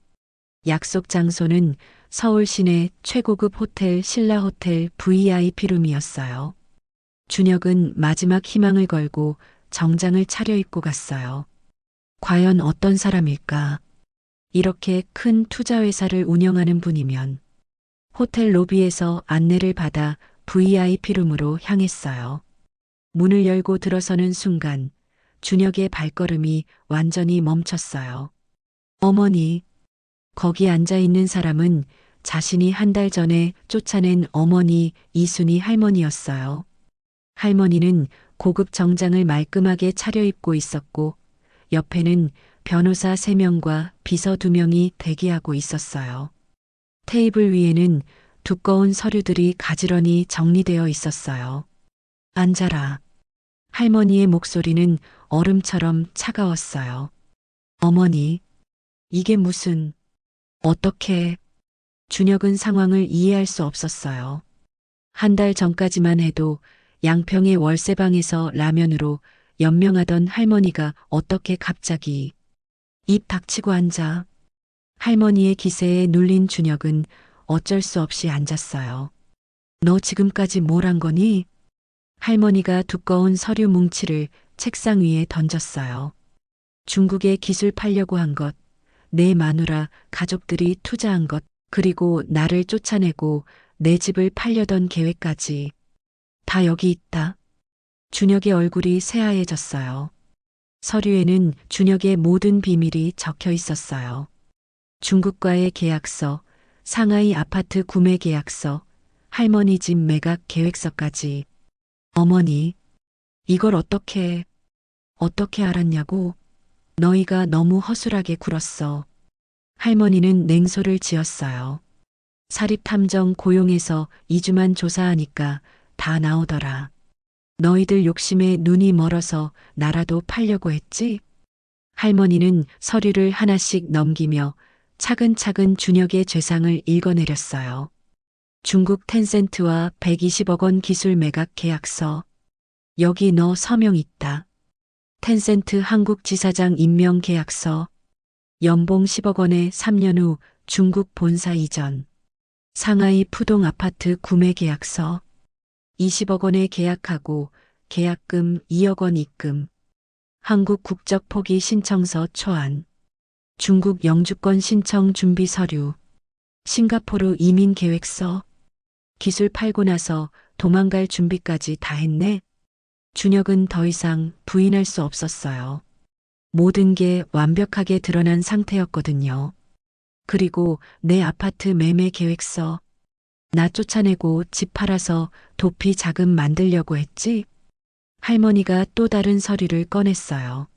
A: 약속 장소는 서울 시내 최고급 호텔 신라호텔 VIP룸이었어요. 준혁은 마지막 희망을 걸고 정장을 차려입고 갔어요. 과연 어떤 사람일까? 이렇게 큰 투자회사를 운영하는 분이면 호텔 로비에서 안내를 받아 VIP룸으로 향했어요. 문을 열고 들어서는 순간 준혁의 발걸음이 완전히 멈췄어요. 어머니, 거기 앉아 있는 사람은 자신이 한 달 전에 쫓아낸 어머니 이순희 할머니였어요. 할머니는 고급 정장을 말끔하게 차려입고 있었고 옆에는 변호사 3명과 비서 2명이 대기하고 있었어요. 테이블 위에는 두꺼운 서류들이 가지런히 정리되어 있었어요. 앉아라. 할머니의 목소리는 얼음처럼 차가웠어요. 어머니, 이게 무슨, 어떻게, 준혁은 상황을 이해할 수 없었어요. 한 달 전까지만 해도 양평의 월세방에서 라면으로 연명하던 할머니가 어떻게 갑자기 입 닥치고 앉아. 할머니의 기세에 눌린 준혁은 어쩔 수 없이 앉았어요. 너 지금까지 뭘 한 거니? 할머니가 두꺼운 서류 뭉치를 책상 위에 던졌어요. 중국에 기술 팔려고 한 것, 내 마누라 가족들이 투자한 것, 그리고 나를 쫓아내고 내 집을 팔려던 계획까지. 다 여기 있다. 준혁의 얼굴이 새하얘졌어요. 서류에는 준혁의 모든 비밀이 적혀 있었어요. 중국과의 계약서, 상하이 아파트 구매 계약서, 할머니 집 매각 계획서까지. 어머니, 이걸 어떻게 알았냐고? 너희가 너무 허술하게 굴었어. 할머니는 냉소를 지었어요. 사립탐정 고용해서 2주만 조사하니까 다 나오더라. 너희들 욕심에 눈이 멀어서 나라도 팔려고 했지? 할머니는 서류를 하나씩 넘기며 차근차근 준혁의 죄상을 읽어내렸어요. 중국 텐센트와 120억 원 기술 매각 계약서. 여기 너 서명 있다. 텐센트 한국 지사장 임명 계약서. 연봉 10억 원에 3년 후 중국 본사 이전. 상하이 푸동 아파트 구매 계약서. 20억 원에 계약하고 계약금 2억 원 입금. 한국 국적 포기 신청서 초안. 중국 영주권 신청 준비 서류. 싱가포르 이민 계획서. 기술 팔고 나서 도망갈 준비까지 다 했네. 준혁은 더 이상 부인할 수 없었어요. 모든 게 완벽하게 드러난 상태였거든요. 그리고 내 아파트 매매 계획서. 나 쫓아내고 집 팔아서 도피 자금 만들려고 했지? 할머니가 또 다른 서류를 꺼냈어요.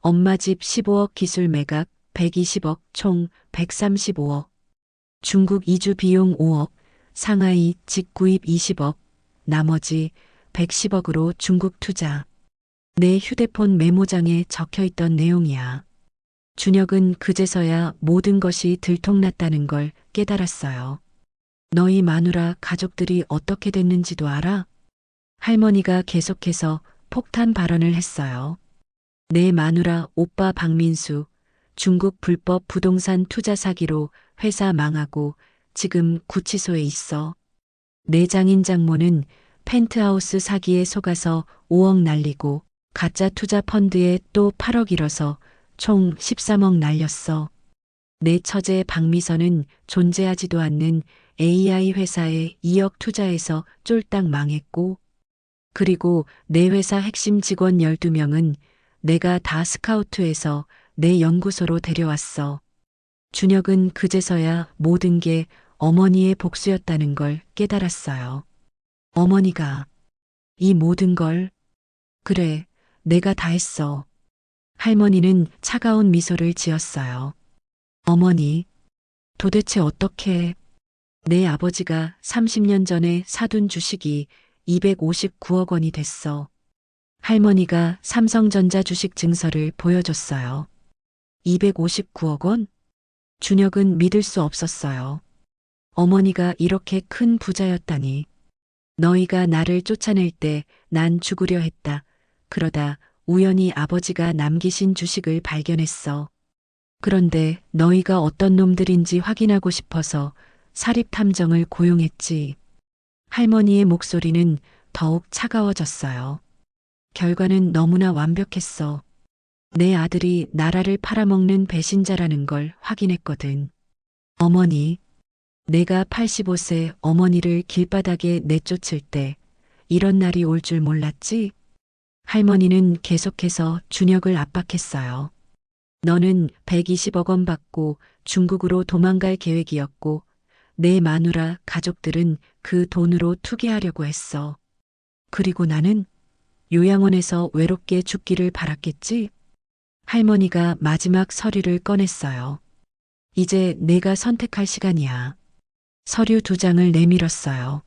A: 엄마 집 15억 기술 매각 120억 총 135억. 중국 이주 비용 5억, 상하이 집 구입 20억, 나머지 110억으로 중국 투자. 내 휴대폰 메모장에 적혀 있던 내용이야. 준혁은 그제서야 모든 것이 들통났다는 걸 깨달았어요. 너희 마누라 가족들이 어떻게 됐는지도 알아? 할머니가 계속해서 폭탄 발언을 했어요. 내 마누라 오빠 박민수, 중국 불법 부동산 투자 사기로 회사 망하고 지금 구치소에 있어. 내 장인 장모는 펜트하우스 사기에 속아서 5억 날리고 가짜 투자 펀드에 또 8억 잃어서 총 13억 날렸어. 내 처제 박미선은 존재하지도 않는 AI 회사에 2억 투자해서 쫄딱 망했고, 그리고 내 회사 핵심 직원 12명은 내가 다 스카우트해서 내 연구소로 데려왔어. 준혁은 그제서야 모든 게 어머니의 복수였다는 걸 깨달았어요. 어머니가 이 모든 걸, 그래, 내가 다 했어. 할머니는 차가운 미소를 지었어요. 어머니, 도대체 어떻게, 내 아버지가 30년 전에 사둔 주식이 259억 원이 됐어. 할머니가 삼성전자 주식 증서를 보여줬어요. 259억 원? 준혁은 믿을 수 없었어요. 어머니가 이렇게 큰 부자였다니. 너희가 나를 쫓아낼 때 난 죽으려 했다. 그러다 우연히 아버지가 남기신 주식을 발견했어. 그런데 너희가 어떤 놈들인지 확인하고 싶어서 사립탐정을 고용했지. 할머니의 목소리는 더욱 차가워졌어요. 결과는 너무나 완벽했어. 내 아들이 나라를 팔아먹는 배신자라는 걸 확인했거든. 어머니, 내가 85세 어머니를 길바닥에 내쫓을 때 이런 날이 올 줄 몰랐지? 할머니는 계속해서 준혁을 압박했어요. 너는 120억 원 받고 중국으로 도망갈 계획이었고 내 마누라 가족들은 그 돈으로 투기하려고 했어. 그리고 나는 요양원에서 외롭게 죽기를 바랐겠지? 할머니가 마지막 서류를 꺼냈어요. 이제 내가 선택할 시간이야. 서류 2장을 내밀었어요.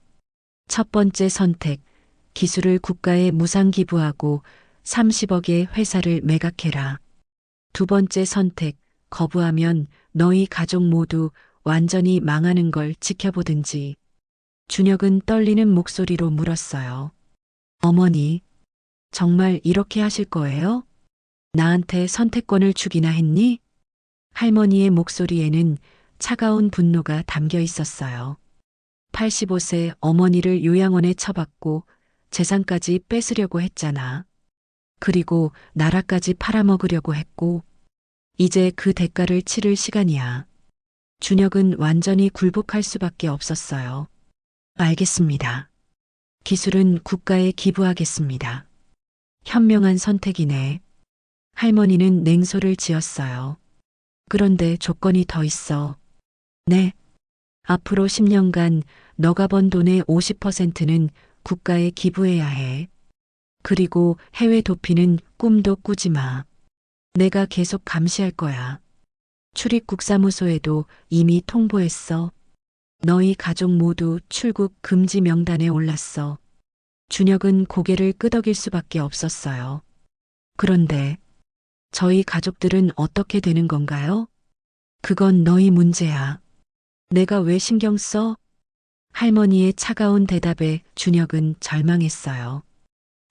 A: 첫 번째 선택, 기술을 국가에 무상 기부하고 30억의 회사를 매각해라. 두 번째 선택, 거부하면 너희 가족 모두 완전히 망하는 걸 지켜보든지. 준혁은 떨리는 목소리로 물었어요. 어머니, 정말 이렇게 하실 거예요? 나한테 선택권을 주기나 했니? 할머니의 목소리에는 차가운 분노가 담겨 있었어요. 85세 어머니를 요양원에 처박고 재산까지 뺏으려고 했잖아. 그리고 나라까지 팔아먹으려고 했고, 이제 그 대가를 치를 시간이야. 준혁은 완전히 굴복할 수밖에 없었어요. 알겠습니다. 기술은 국가에 기부하겠습니다. 현명한 선택이네. 할머니는 냉소를 지었어요. 그런데 조건이 더 있어. 네. 앞으로 10년간 너가 번 돈의 50%는 국가에 기부해야 해. 그리고 해외 도피는 꿈도 꾸지 마. 내가 계속 감시할 거야. 출입국사무소에도 이미 통보했어. 너희 가족 모두 출국 금지 명단에 올랐어. 준혁은 고개를 끄덕일 수밖에 없었어요. 그런데 저희 가족들은 어떻게 되는 건가요? 그건 너희 문제야. 내가 왜 신경 써? 할머니의 차가운 대답에 준혁은 절망했어요.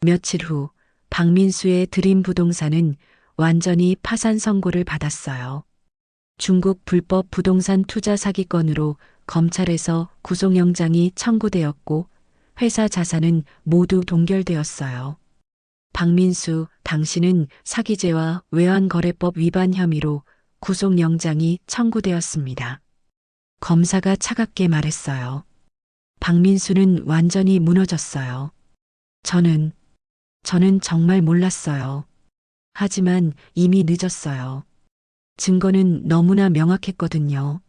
A: 며칠 후 박민수의 드림 부동산은 완전히 파산 선고를 받았어요. 중국 불법 부동산 투자 사기건으로 검찰에서 구속영장이 청구되었고 회사 자산은 모두 동결되었어요. 박민수 당신은 사기죄와 외환거래법 위반 혐의로 구속영장이 청구되었습니다. 검사가 차갑게 말했어요. 박민수는 완전히 무너졌어요. 저는 정말 몰랐어요. 하지만 이미 늦었어요. 증거는 너무나 명확했거든요.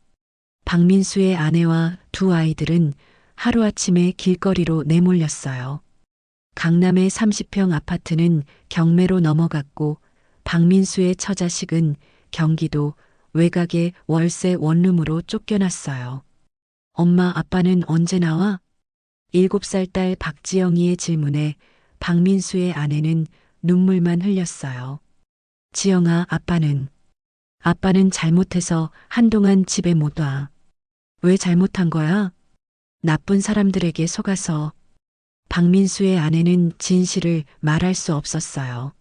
A: 박민수의 아내와 두 아이들은 하루아침에 길거리로 내몰렸어요. 강남의 30평 아파트는 경매로 넘어갔고 박민수의 처자식은 경기도 외곽의 월세 원룸으로 쫓겨났어요. 엄마 아빠는 언제 나와? 7살 딸 박지영이의 질문에 박민수의 아내는 눈물만 흘렸어요. 지영아, 아빠는 잘못해서 한동안 집에 못 와. 왜 잘못한 거야? 나쁜 사람들에게 속아서. 박민수의 아내는 진실을 말할 수 없었어요.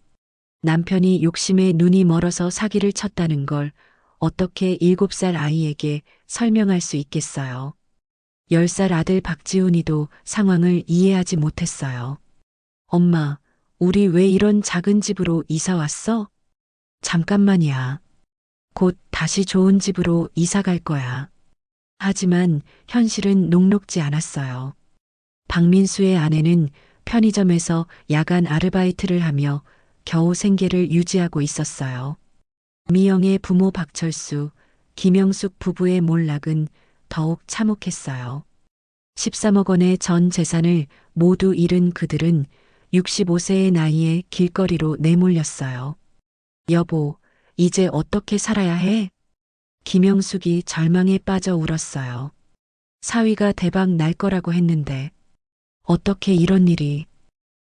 A: 남편이 욕심에 눈이 멀어서 사기를 쳤다는 걸 어떻게 7살 아이에게 설명할 수 있겠어요. 10살 아들 박지훈이도 상황을 이해하지 못했어요. 엄마, 우리 왜 이런 작은 집으로 이사 왔어? 잠깐만이야. 곧 다시 좋은 집으로 이사 갈 거야. 하지만 현실은 녹록지 않았어요. 박민수의 아내는 편의점에서 야간 아르바이트를 하며 겨우 생계를 유지하고 있었어요. 미영의 부모 박철수, 김영숙 부부의 몰락은 더욱 참혹했어요. 13억 원의 전 재산을 모두 잃은 그들은 65세의 나이에 길거리로 내몰렸어요. 여보, 이제 어떻게 살아야 해? 김영숙이 절망에 빠져 울었어요. 사위가 대박 날 거라고 했는데 어떻게 이런 일이.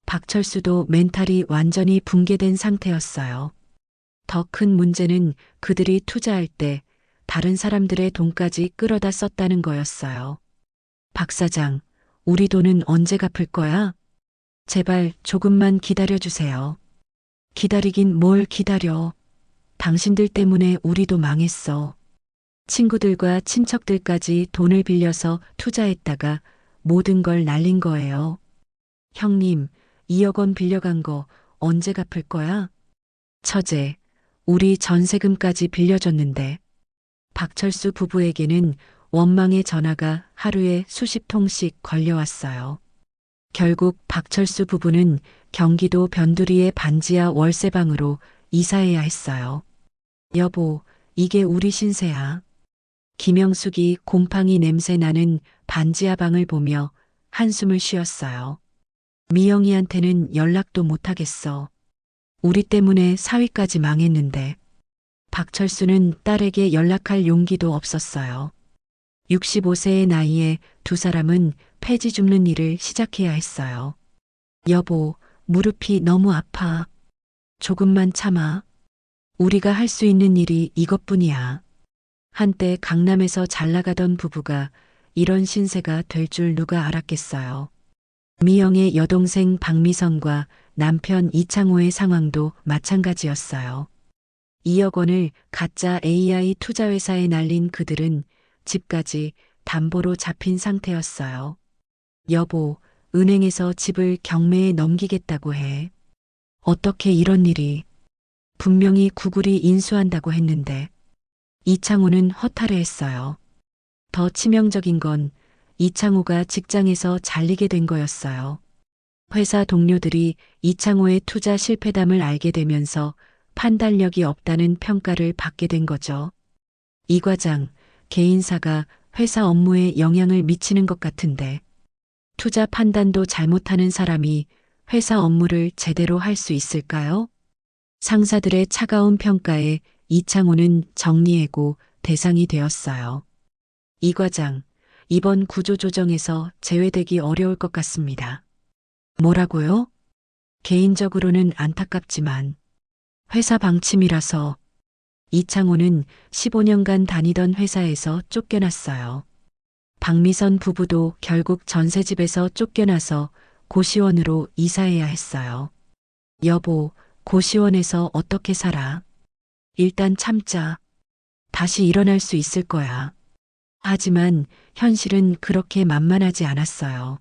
A: 박철수도 멘탈이 완전히 붕괴된 상태였어요. 더 큰 문제는 그들이 투자할 때 다른 사람들의 돈까지 끌어다 썼다는 거였어요. 박 사장, 우리 돈은 언제 갚을 거야? 제발 조금만 기다려주세요. 기다리긴 뭘 기다려. 당신들 때문에 우리도 망했어. 친구들과 친척들까지 돈을 빌려서 투자했다가 모든 걸 날린 거예요. 형님, 2억 원 빌려간 거 언제 갚을 거야? 처제, 우리 전세금까지 빌려줬는데. 박철수 부부에게는 원망의 전화가 하루에 수십 통씩 걸려왔어요. 결국 박철수 부부는 경기도 변두리의 반지하 월세방으로 이사해야 했어요. 여보, 이게 우리 신세야. 김영숙이 곰팡이 냄새 나는 반지하 방을 보며 한숨을 쉬었어요. 미영이한테는 연락도 못하겠어. 우리 때문에 사위까지 망했는데. 박철수는 딸에게 연락할 용기도 없었어요. 65세의 나이에 두 사람은 폐지 줍는 일을 시작해야 했어요. 여보, 무릎이 너무 아파. 조금만 참아. 우리가 할 수 있는 일이 이것뿐이야. 한때 강남에서 잘 나가던 부부가 이런 신세가 될 줄 누가 알았겠어요. 미영의 여동생 박미선과 남편 이창호의 상황도 마찬가지였어요. 2억 원을 가짜 AI 투자회사에 날린 그들은 집까지 담보로 잡힌 상태였어요. 여보, 은행에서 집을 경매에 넘기겠다고 해. 어떻게 이런 일이. 분명히 구글이 인수한다고 했는데. 이창호는 허탈해했어요. 더 치명적인 건 이창호가 직장에서 잘리게 된 거였어요. 회사 동료들이 이창호의 투자 실패담을 알게 되면서 판단력이 없다는 평가를 받게 된 거죠. 이 과장, 개인사가 회사 업무에 영향을 미치는 것 같은데 투자 판단도 잘못하는 사람이 회사 업무를 제대로 할 수 있을까요? 상사들의 차가운 평가에 이창호는 정리해고 대상이 되었어요. 이 과장, 이번 구조조정에서 제외되기 어려울 것 같습니다. 뭐라고요? 개인적으로는 안타깝지만 회사 방침이라서. 이창호는 15년간 다니던 회사에서 쫓겨났어요. 박미선 부부도 결국 전셋집에서 쫓겨나서 고시원으로 이사해야 했어요. 여보, 고시원에서 어떻게 살아? 일단 참자. 다시 일어날 수 있을 거야. 하지만 현실은 그렇게 만만하지 않았어요.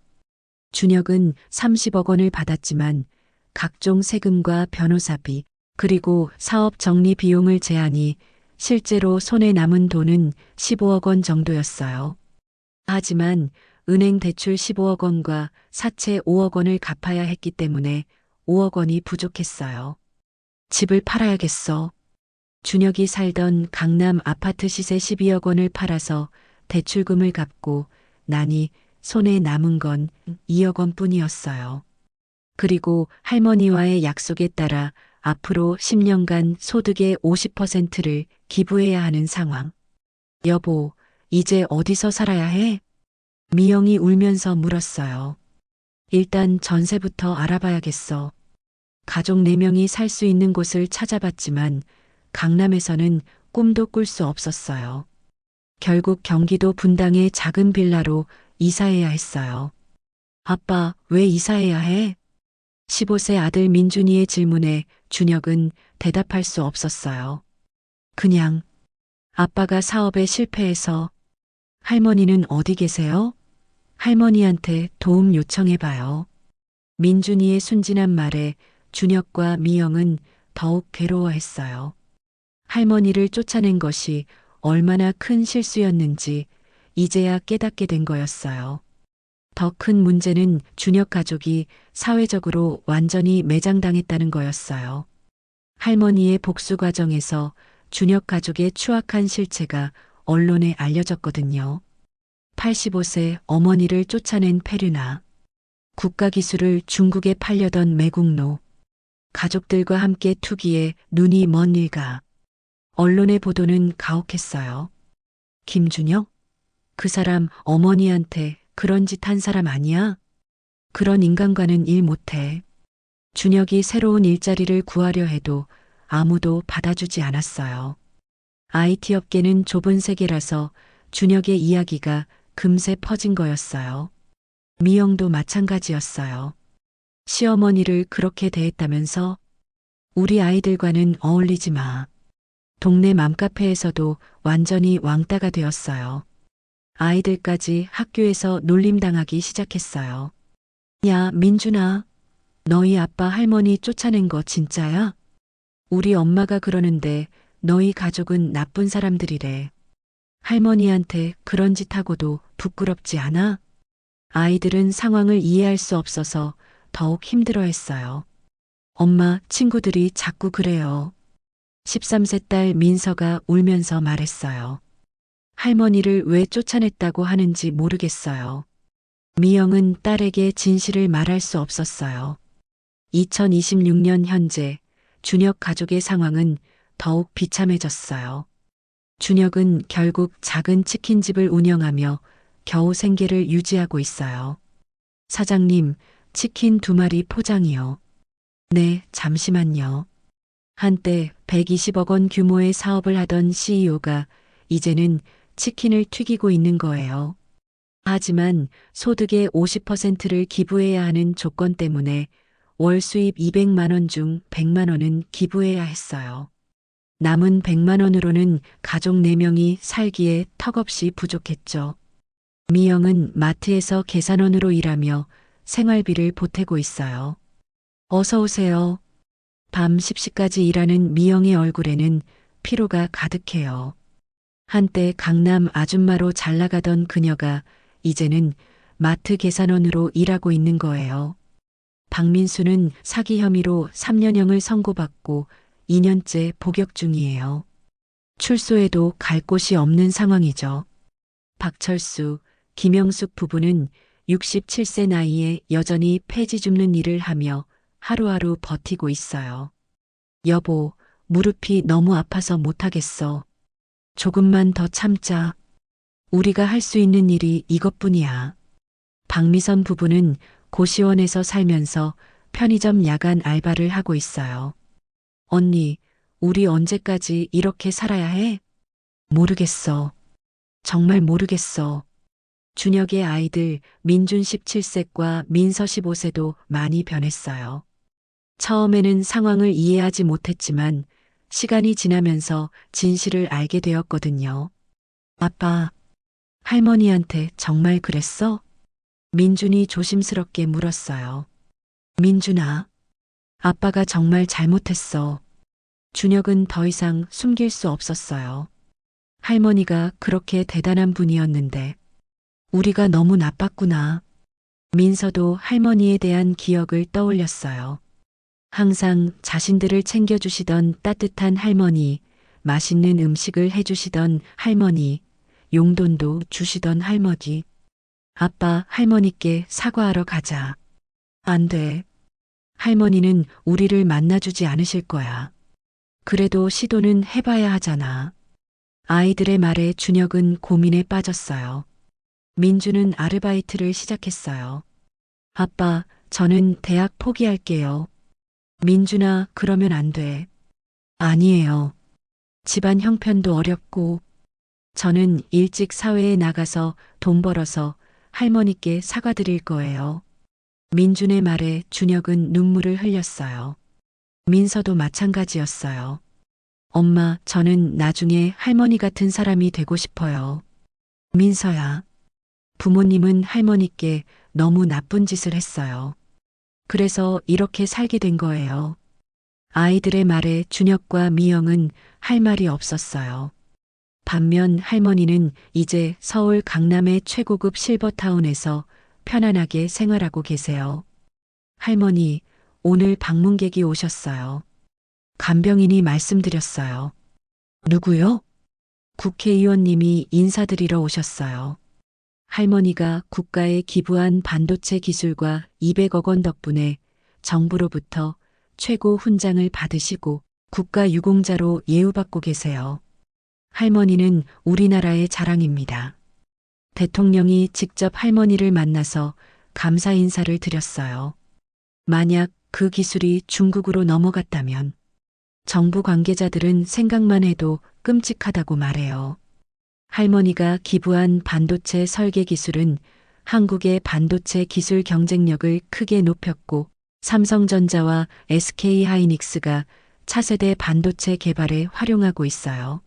A: 준혁은 30억 원을 받았지만 각종 세금과 변호사비, 그리고 사업 정리 비용을 제하니 실제로 손에 남은 돈은 15억 원 정도였어요. 하지만 은행 대출 15억 원과 사채 5억 원을 갚아야 했기 때문에 5억 원이 부족했어요. 집을 팔아야겠어. 준혁이 살던 강남 아파트 시세 12억 원을 팔아서 대출금을 갚고 나니 손에 남은 건 2억 원뿐이었어요. 그리고 할머니와의 약속에 따라 앞으로 10년간 소득의 50%를 기부해야 하는 상황. 여보, 이제 어디서 살아야 해? 미영이 울면서 물었어요. 일단 전세부터 알아봐야겠어. 가족 4명이 살 수 있는 곳을 찾아봤지만 강남에서는 꿈도 꿀 수 없었어요. 결국 경기도 분당의 작은 빌라로 이사해야 했어요. 아빠, 왜 이사해야 해? 15세 아들 민준이의 질문에 준혁은 대답할 수 없었어요. 그냥 아빠가 사업에 실패해서. 할머니는 어디 계세요? 할머니한테 도움 요청해봐요. 민준이의 순진한 말에 준혁과 미영은 더욱 괴로워했어요. 할머니를 쫓아낸 것이 얼마나 큰 실수였는지 이제야 깨닫게 된 거였어요. 더 큰 문제는 준혁 가족이 사회적으로 완전히 매장당했다는 거였어요. 할머니의 복수 과정에서 준혁 가족의 추악한 실체가 언론에 알려졌거든요. 85세 어머니를 쫓아낸 페르나, 국가기술을 중국에 팔려던 매국노, 가족들과 함께 투기에 눈이 먼 일가. 언론의 보도는 가혹했어요. 김준혁? 그 사람 어머니한테 그런 짓 한 사람 아니야? 그런 인간과는 일 못해. 준혁이 새로운 일자리를 구하려 해도 아무도 받아주지 않았어요. IT 업계는 좁은 세계라서 준혁의 이야기가 금세 퍼진 거였어요. 미영도 마찬가지였어요. 시어머니를 그렇게 대했다면서? 우리 아이들과는 어울리지 마. 동네 맘카페에서도 완전히 왕따가 되었어요. 아이들까지 학교에서 놀림당하기 시작했어요. 야, 민준아. 너희 아빠 할머니 쫓아낸 거 진짜야? 우리 엄마가 그러는데 너희 가족은 나쁜 사람들이래. 할머니한테 그런 짓 하고도 부끄럽지 않아? 아이들은 상황을 이해할 수 없어서 더욱 힘들어했어요. 엄마, 친구들이 자꾸 그래요. 13세 딸 민서가 울면서 말했어요. 할머니를 왜 쫓아냈다고 하는지 모르겠어요. 미영은 딸에게 진실을 말할 수 없었어요. 2026년 현재 준혁 가족의 상황은 더욱 비참해졌어요. 준혁은 결국 작은 치킨집을 운영하며 겨우 생계를 유지하고 있어요. 사장님, 치킨 2마리 포장이요. 네, 잠시만요. 한때 120억 원 규모의 사업을 하던 CEO가 이제는 치킨을 튀기고 있는 거예요. 하지만 소득의 50%를 기부해야 하는 조건 때문에 월 수입 200만 원 중 100만 원은 기부해야 했어요. 남은 100만 원으로는 가족 4명이 살기에 턱없이 부족했죠. 미영은 마트에서 계산원으로 일하며 생활비를 보태고 있어요. 어서 오세요. 밤 10시까지 일하는 미영의 얼굴에는 피로가 가득해요. 한때 강남 아줌마로 잘 나가던 그녀가 이제는 마트 계산원으로 일하고 있는 거예요. 박민수는 사기 혐의로 3년형을 선고받고 2년째 복역 중이에요. 출소해도 갈 곳이 없는 상황이죠. 박철수, 김영숙 부부는 67세 나이에 여전히 폐지 줍는 일을 하며 하루하루 버티고 있어요. 여보, 무릎이 너무 아파서 못하겠어. 조금만 더 참자. 우리가 할 수 있는 일이 이것뿐이야. 박미선 부부는 고시원에서 살면서 편의점 야간 알바를 하고 있어요. 언니, 우리 언제까지 이렇게 살아야 해? 모르겠어. 정말 모르겠어. 준혁의 아이들 민준 17세과 민서 15세도 많이 변했어요. 처음에는 상황을 이해하지 못했지만 시간이 지나면서 진실을 알게 되었거든요. 아빠, 할머니한테 정말 그랬어? 민준이 조심스럽게 물었어요. 민준아, 아빠가 정말 잘못했어. 준혁은 더 이상 숨길 수 없었어요. 할머니가 그렇게 대단한 분이었는데 우리가 너무 나빴구나. 민서도 할머니에 대한 기억을 떠올렸어요. 항상 자신들을 챙겨주시던 따뜻한 할머니, 맛있는 음식을 해주시던 할머니, 용돈도 주시던 할머니. 아빠, 할머니께 사과하러 가자. 안 돼. 할머니는 우리를 만나주지 않으실 거야. 그래도 시도는 해봐야 하잖아. 아이들의 말에 준혁은 고민에 빠졌어요. 민주는 아르바이트를 시작했어요. 아빠, 저는 대학 포기할게요. 민준아, 그러면 안 돼. 아니에요. 집안 형편도 어렵고, 저는 일찍 사회에 나가서 돈 벌어서 할머니께 사과드릴 거예요. 민준의 말에 준혁은 눈물을 흘렸어요. 민서도 마찬가지였어요. 엄마, 저는 나중에 할머니 같은 사람이 되고 싶어요. 민서야. 부모님은 할머니께 너무 나쁜 짓을 했어요. 그래서 이렇게 살게 된 거예요. 아이들의 말에 준혁과 미영은 할 말이 없었어요. 반면 할머니는 이제 서울 강남의 최고급 실버타운에서 편안하게 생활하고 계세요. 할머니, 오늘 방문객이 오셨어요. 간병인이 말씀드렸어요. 누구요? 국회의원님이 인사드리러 오셨어요. 할머니가 국가에 기부한 반도체 기술과 200억 원 덕분에 정부로부터 최고 훈장을 받으시고 국가 유공자로 예우받고 계세요. 할머니는 우리나라의 자랑입니다. 대통령이 직접 할머니를 만나서 감사 인사를 드렸어요. 만약 그 기술이 중국으로 넘어갔다면 정부 관계자들은 생각만 해도 끔찍하다고 말해요. 할머니가 기부한 반도체 설계 기술은 한국의 반도체 기술 경쟁력을 크게 높였고 삼성전자와 SK하이닉스가 차세대 반도체 개발에 활용하고 있어요.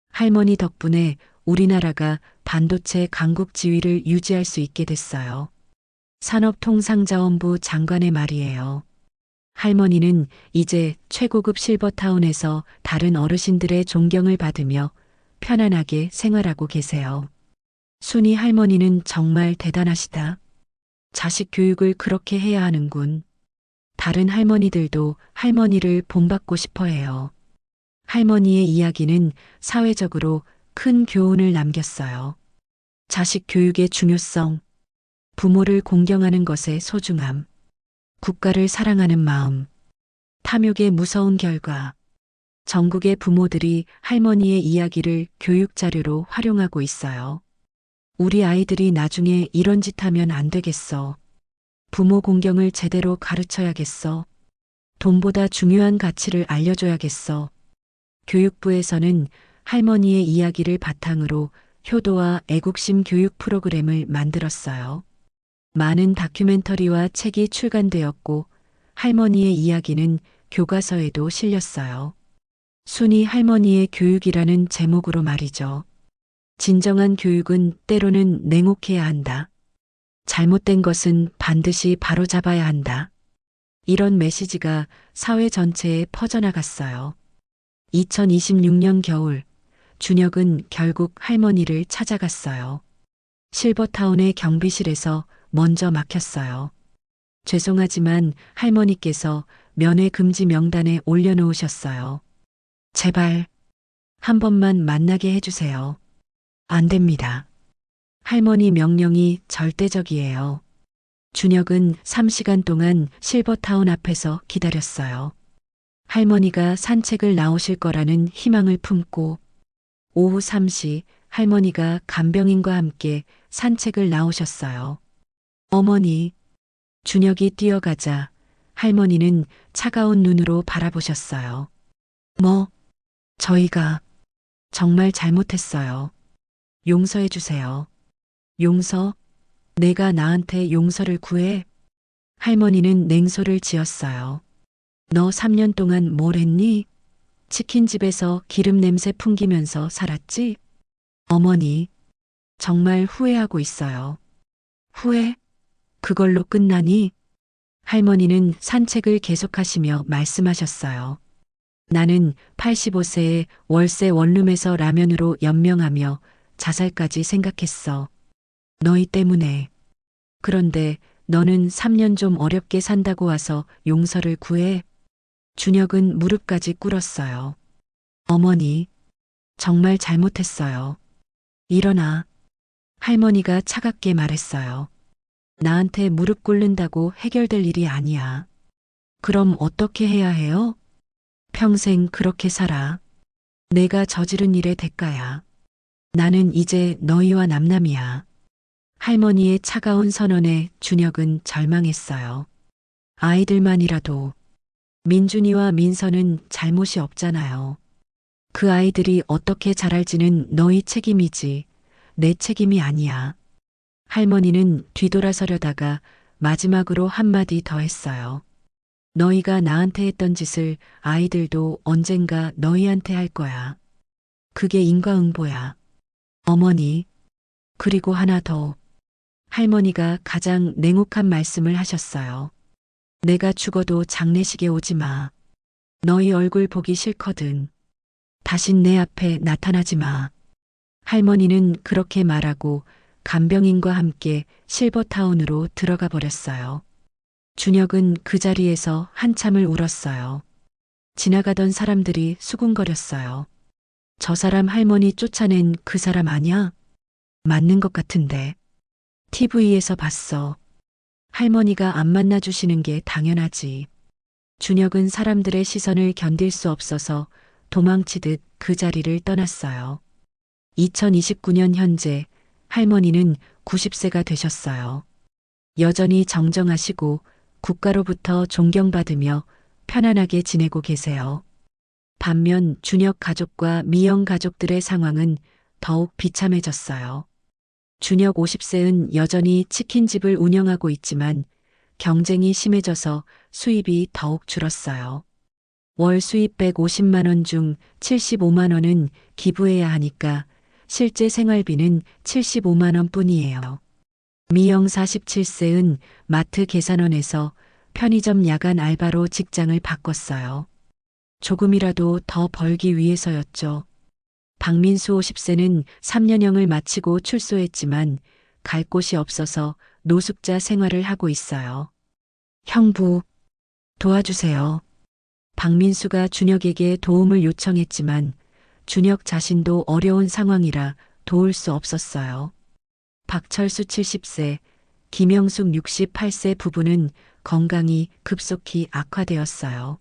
A: 할머니 덕분에 우리나라가 반도체 강국 지위를 유지할 수 있게 됐어요. 산업통상자원부 장관의 말이에요. 할머니는 이제 최고급 실버타운에서 다른 어르신들의 존경을 받으며 편안하게 생활하고 계세요. 순이 할머니는 정말 대단하시다. 자식 교육을 그렇게 해야 하는군. 다른 할머니들도 할머니를 본받고 싶어 해요. 할머니의 이야기는 사회적으로 큰 교훈을 남겼어요. 자식 교육의 중요성, 부모를 공경하는 것의 소중함, 국가를 사랑하는 마음, 탐욕의 무서운 결과. 전국의 부모들이 할머니의 이야기를 교육 자료로 활용하고 있어요. 우리 아이들이 나중에 이런 짓 하면 안 되겠어. 부모 공경을 제대로 가르쳐야겠어. 돈보다 중요한 가치를 알려줘야겠어. 교육부에서는 할머니의 이야기를 바탕으로 효도와 애국심 교육 프로그램을 만들었어요. 많은 다큐멘터리와 책이 출간되었고 할머니의 이야기는 교과서에도 실렸어요. 순이 할머니의 교육이라는 제목으로 말이죠. 진정한 교육은 때로는 냉혹해야 한다. 잘못된 것은 반드시 바로잡아야 한다. 이런 메시지가 사회 전체에 퍼져나갔어요. 2026년 겨울, 준혁은 결국 할머니를 찾아갔어요. 실버타운의 경비실에서 먼저 막혔어요. 죄송하지만 할머니께서 면회 금지 명단에 올려놓으셨어요. 제발 한 번만 만나게 해주세요. 안 됩니다. 할머니 명령이 절대적이에요. 준혁은 3시간 동안 실버타운 앞에서 기다렸어요. 할머니가 산책을 나오실 거라는 희망을 품고 오후 3시 할머니가 간병인과 함께 산책을 나오셨어요. 어머니, 준혁이 뛰어가자 할머니는 차가운 눈으로 바라보셨어요. 뭐, 저희가 정말 잘못했어요. 용서해 주세요. 용서? 내가 나한테 용서를 구해? 할머니는 냉소를 지었어요. 너 3년 동안 뭘 했니? 치킨집에서 기름 냄새 풍기면서 살았지? 어머니, 정말 후회하고 있어요. 후회? 그걸로 끝나니? 할머니는 산책을 계속하시며 말씀하셨어요. 나는 85세에 월세 원룸에서 라면으로 연명하며 자살까지 생각했어. 너희 때문에. 그런데 너는 3년 좀 어렵게 산다고 와서 용서를 구해? 준혁은 무릎까지 꿇었어요. 어머니, 정말 잘못했어요. 일어나. 할머니가 차갑게 말했어요. 나한테 무릎 꿇는다고 해결될 일이 아니야. 그럼 어떻게 해야 해요? 평생 그렇게 살아. 내가 저지른 일의 대가야. 나는 이제 너희와 남남이야. 할머니의 차가운 선언에 준혁은 절망했어요. 아이들만이라도 민준이와 민서는 잘못이 없잖아요. 그 아이들이 어떻게 자랄지는 너희 책임이지 내 책임이 아니야. 할머니는 뒤돌아서려다가 마지막으로 한마디 더 했어요. 너희가 나한테 했던 짓을 아이들도 언젠가 너희한테 할 거야. 그게 인과응보야. 어머니, 그리고 하나 더. 할머니가 가장 냉혹한 말씀을 하셨어요. 내가 죽어도 장례식에 오지 마. 너희 얼굴 보기 싫거든. 다신 내 앞에 나타나지 마. 할머니는 그렇게 말하고 간병인과 함께 실버타운으로 들어가 버렸어요. 준혁은 그 자리에서 한참을 울었어요. 지나가던 사람들이 수군거렸어요. 저 사람 할머니 쫓아낸 그 사람 아냐? 맞는 것 같은데. TV에서 봤어. 할머니가 안 만나주시는 게 당연하지. 준혁은 사람들의 시선을 견딜 수 없어서 도망치듯 그 자리를 떠났어요. 2029년 현재 할머니는 90세가 되셨어요. 여전히 정정하시고 국가로부터 존경받으며 편안하게 지내고 계세요. 반면 준혁 가족과 미영 가족들의 상황은 더욱 비참해졌어요. 준혁 50세는 여전히 치킨집을 운영하고 있지만 경쟁이 심해져서 수입이 더욱 줄었어요. 월 수입 150만 원 중 75만 원은 기부해야 하니까 실제 생활비는 75만 원 뿐이에요. 미영 47세는 마트 계산원에서 편의점 야간 알바로 직장을 바꿨어요. 조금이라도 더 벌기 위해서였죠. 박민수 50세는 3년형을 마치고 출소했지만 갈 곳이 없어서 노숙자 생활을 하고 있어요. 형부, 도와주세요. 박민수가 준혁에게 도움을 요청했지만 준혁 자신도 어려운 상황이라 도울 수 없었어요. 박철수 70세, 김영숙 68세 부부는 건강이 급속히 악화되었어요.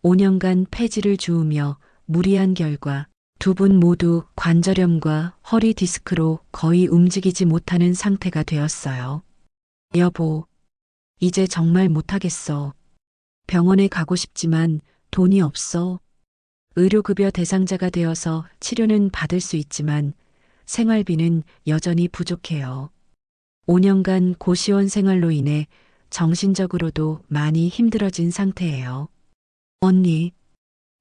A: 5년간 폐지를 주우며 무리한 결과 두 분 모두 관절염과 허리 디스크로 거의 움직이지 못하는 상태가 되었어요. 여보, 이제 정말 못하겠어. 병원에 가고 싶지만 돈이 없어. 의료급여 대상자가 되어서 치료는 받을 수 있지만 생활비는 여전히 부족해요. 5년간 고시원 생활로 인해 정신적으로도 많이 힘들어진 상태예요. 언니,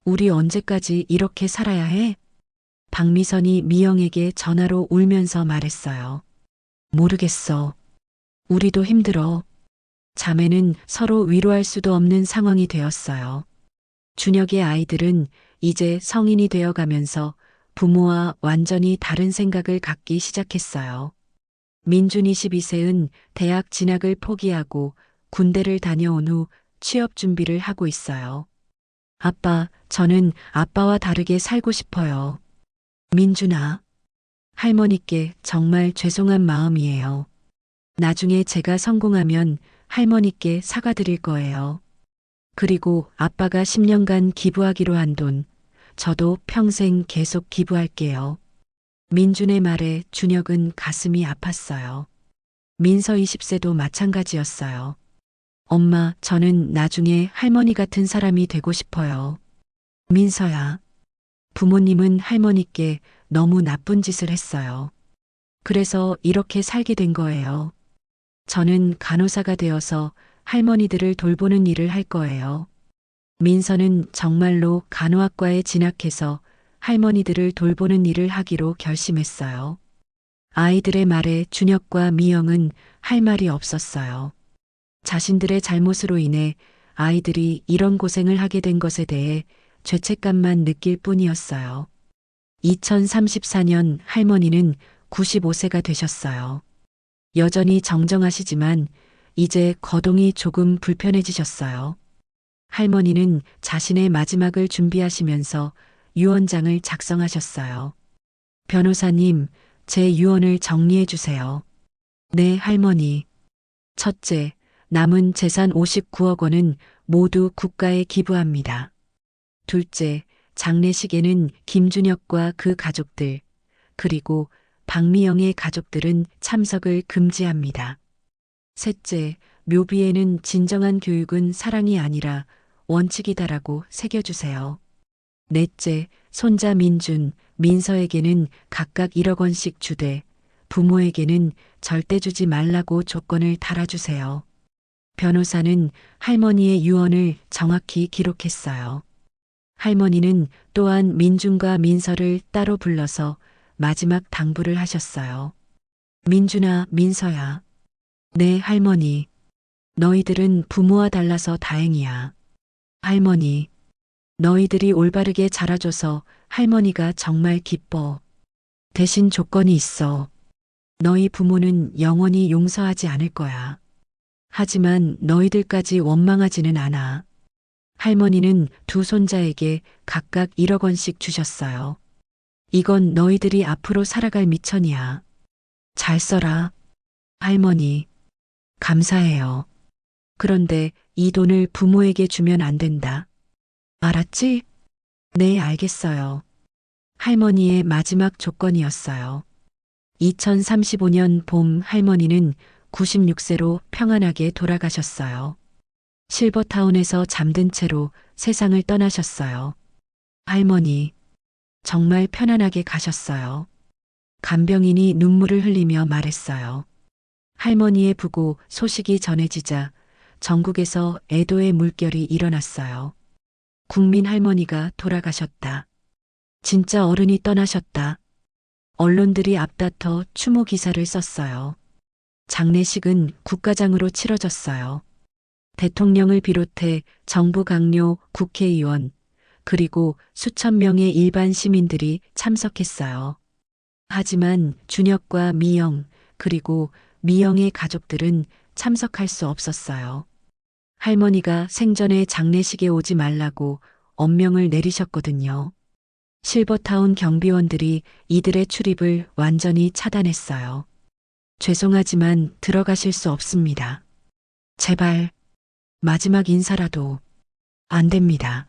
A: 우리 언제까지 이렇게 살아야 해? 박미선이 미영에게 전화로 울면서 말했어요. 모르겠어. 우리도 힘들어. 자매는 서로 위로할 수도 없는 상황이 되었어요. 준혁의 아이들은 이제 성인이 되어 가면서 부모와 완전히 다른 생각을 갖기 시작했어요. 민준 22세는 대학 진학을 포기하고 군대를 다녀온 후 취업 준비를 하고 있어요. 아빠, 저는 아빠와 다르게 살고 싶어요. 민준아, 할머니께 정말 죄송한 마음이에요. 나중에 제가 성공하면 할머니께 사과드릴 거예요. 그리고 아빠가 10년간 기부하기로 한 돈, 저도 평생 계속 기부할게요. 민준의 말에 준혁은 가슴이 아팠어요. 민서 20세도 마찬가지였어요. 엄마, 저는 나중에 할머니 같은 사람이 되고 싶어요. 민서야, 부모님은 할머니께 너무 나쁜 짓을 했어요. 그래서 이렇게 살게 된 거예요. 저는 간호사가 되어서 할머니들을 돌보는 일을 할 거예요. 민서는 정말로 간호학과에 진학해서 할머니들을 돌보는 일을 하기로 결심했어요. 아이들의 말에 준혁과 미영은 할 말이 없었어요. 자신들의 잘못으로 인해 아이들이 이런 고생을 하게 된 것에 대해 죄책감만 느낄 뿐이었어요. 2034년 할머니는 95세가 되셨어요. 여전히 정정하시지만 이제 거동이 조금 불편해지셨어요. 할머니는 자신의 마지막을 준비하시면서 유언장을 작성하셨어요. 변호사님, 제 유언을 정리해 주세요. 네, 할머니. 첫째, 남은 재산 59억 원은 모두 국가에 기부합니다. 둘째, 장례식에는 김준혁과 그 가족들, 그리고 박미영의 가족들은 참석을 금지합니다. 셋째, 묘비에는 진정한 교육은 사랑이 아니라 원칙이다라고 새겨주세요. 넷째, 손자 민준, 민서에게는 각각 1억 원씩 주되 부모에게는 절대 주지 말라고 조건을 달아주세요. 변호사는 할머니의 유언을 정확히 기록했어요. 할머니는 또한 민준과 민서를 따로 불러서 마지막 당부를 하셨어요. 민준아, 민서야. 네, 할머니. 너희들은 부모와 달라서 다행이야. 할머니. 너희들이 올바르게 자라줘서 할머니가 정말 기뻐. 대신 조건이 있어. 너희 부모는 영원히 용서하지 않을 거야. 하지만 너희들까지 원망하지는 않아. 할머니는 두 손자에게 각각 1억 원씩 주셨어요. 이건 너희들이 앞으로 살아갈 미천이야. 잘 써라. 할머니. 감사해요. 그런데 이 돈을 부모에게 주면 안 된다. 알았지? 네, 알겠어요. 할머니의 마지막 조건이었어요. 2035년 봄 할머니는 96세로 평안하게 돌아가셨어요. 실버타운에서 잠든 채로 세상을 떠나셨어요. 할머니, 정말 편안하게 가셨어요. 간병인이 눈물을 흘리며 말했어요. 할머니의 부고 소식이 전해지자 전국에서 애도의 물결이 일어났어요. 국민 할머니가 돌아가셨다. 진짜 어른이 떠나셨다. 언론들이 앞다퉈 추모 기사를 썼어요. 장례식은 국가장으로 치러졌어요. 대통령을 비롯해 정부 강요, 국회의원, 그리고 수천 명의 일반 시민들이 참석했어요. 하지만 준혁과 미영, 그리고 미영의 가족들은 참석할 수 없었어요. 할머니가 생전에 장례식에 오지 말라고 엄명을 내리셨거든요. 실버타운 경비원들이 이들의 출입을 완전히 차단했어요. 죄송하지만 들어가실 수 없습니다. 제발 마지막 인사라도. 안 됩니다.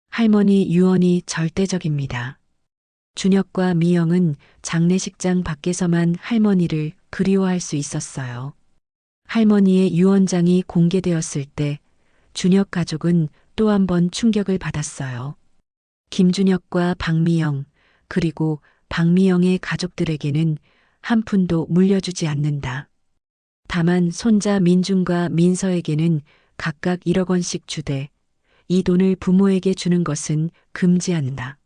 A: 할머니 유언이 절대적입니다. 준혁과 미영은 장례식장 밖에서만 할머니를 그리워할 수 있었어요. 할머니의 유언장이 공개되었을 때 준혁 가족은 또 한 번 충격을 받았어요. 김준혁과 박미영, 그리고 박미영의 가족들에게는 한 푼도 물려주지 않는다. 다만 손자 민준과 민서에게는 각각 1억 원씩 주되 이 돈을 부모에게 주는 것은 금지한다.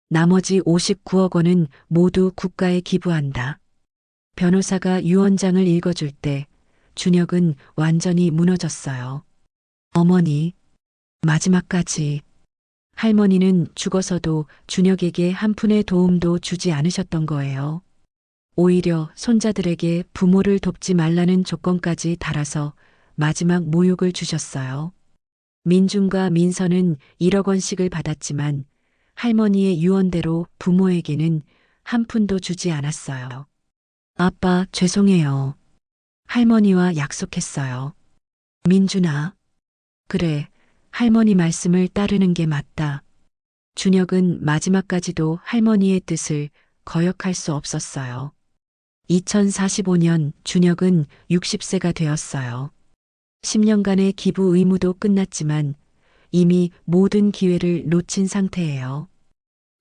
A: 나머지 59억 원은 모두 국가에 기부한다. 변호사가 유언장을 읽어줄 때 준혁은 완전히 무너졌어요. 어머니, 마지막까지. 할머니는 죽어서도 준혁에게 한 푼의 도움도 주지 않으셨던 거예요. 오히려 손자들에게 부모를 돕지 말라는 조건까지 달아서 마지막 모욕을 주셨어요. 민준과 민서는 1억 원씩을 받았지만 할머니의 유언대로 부모에게는 한 푼도 주지 않았어요. 아빠, 죄송해요. 할머니와 약속했어요. 민준아. 그래, 할머니 말씀을 따르는 게 맞다. 준혁은 마지막까지도 할머니의 뜻을 거역할 수 없었어요. 2045년 준혁은 60세가 되었어요. 10년간의 기부 의무도 끝났지만 이미 모든 기회를 놓친 상태예요.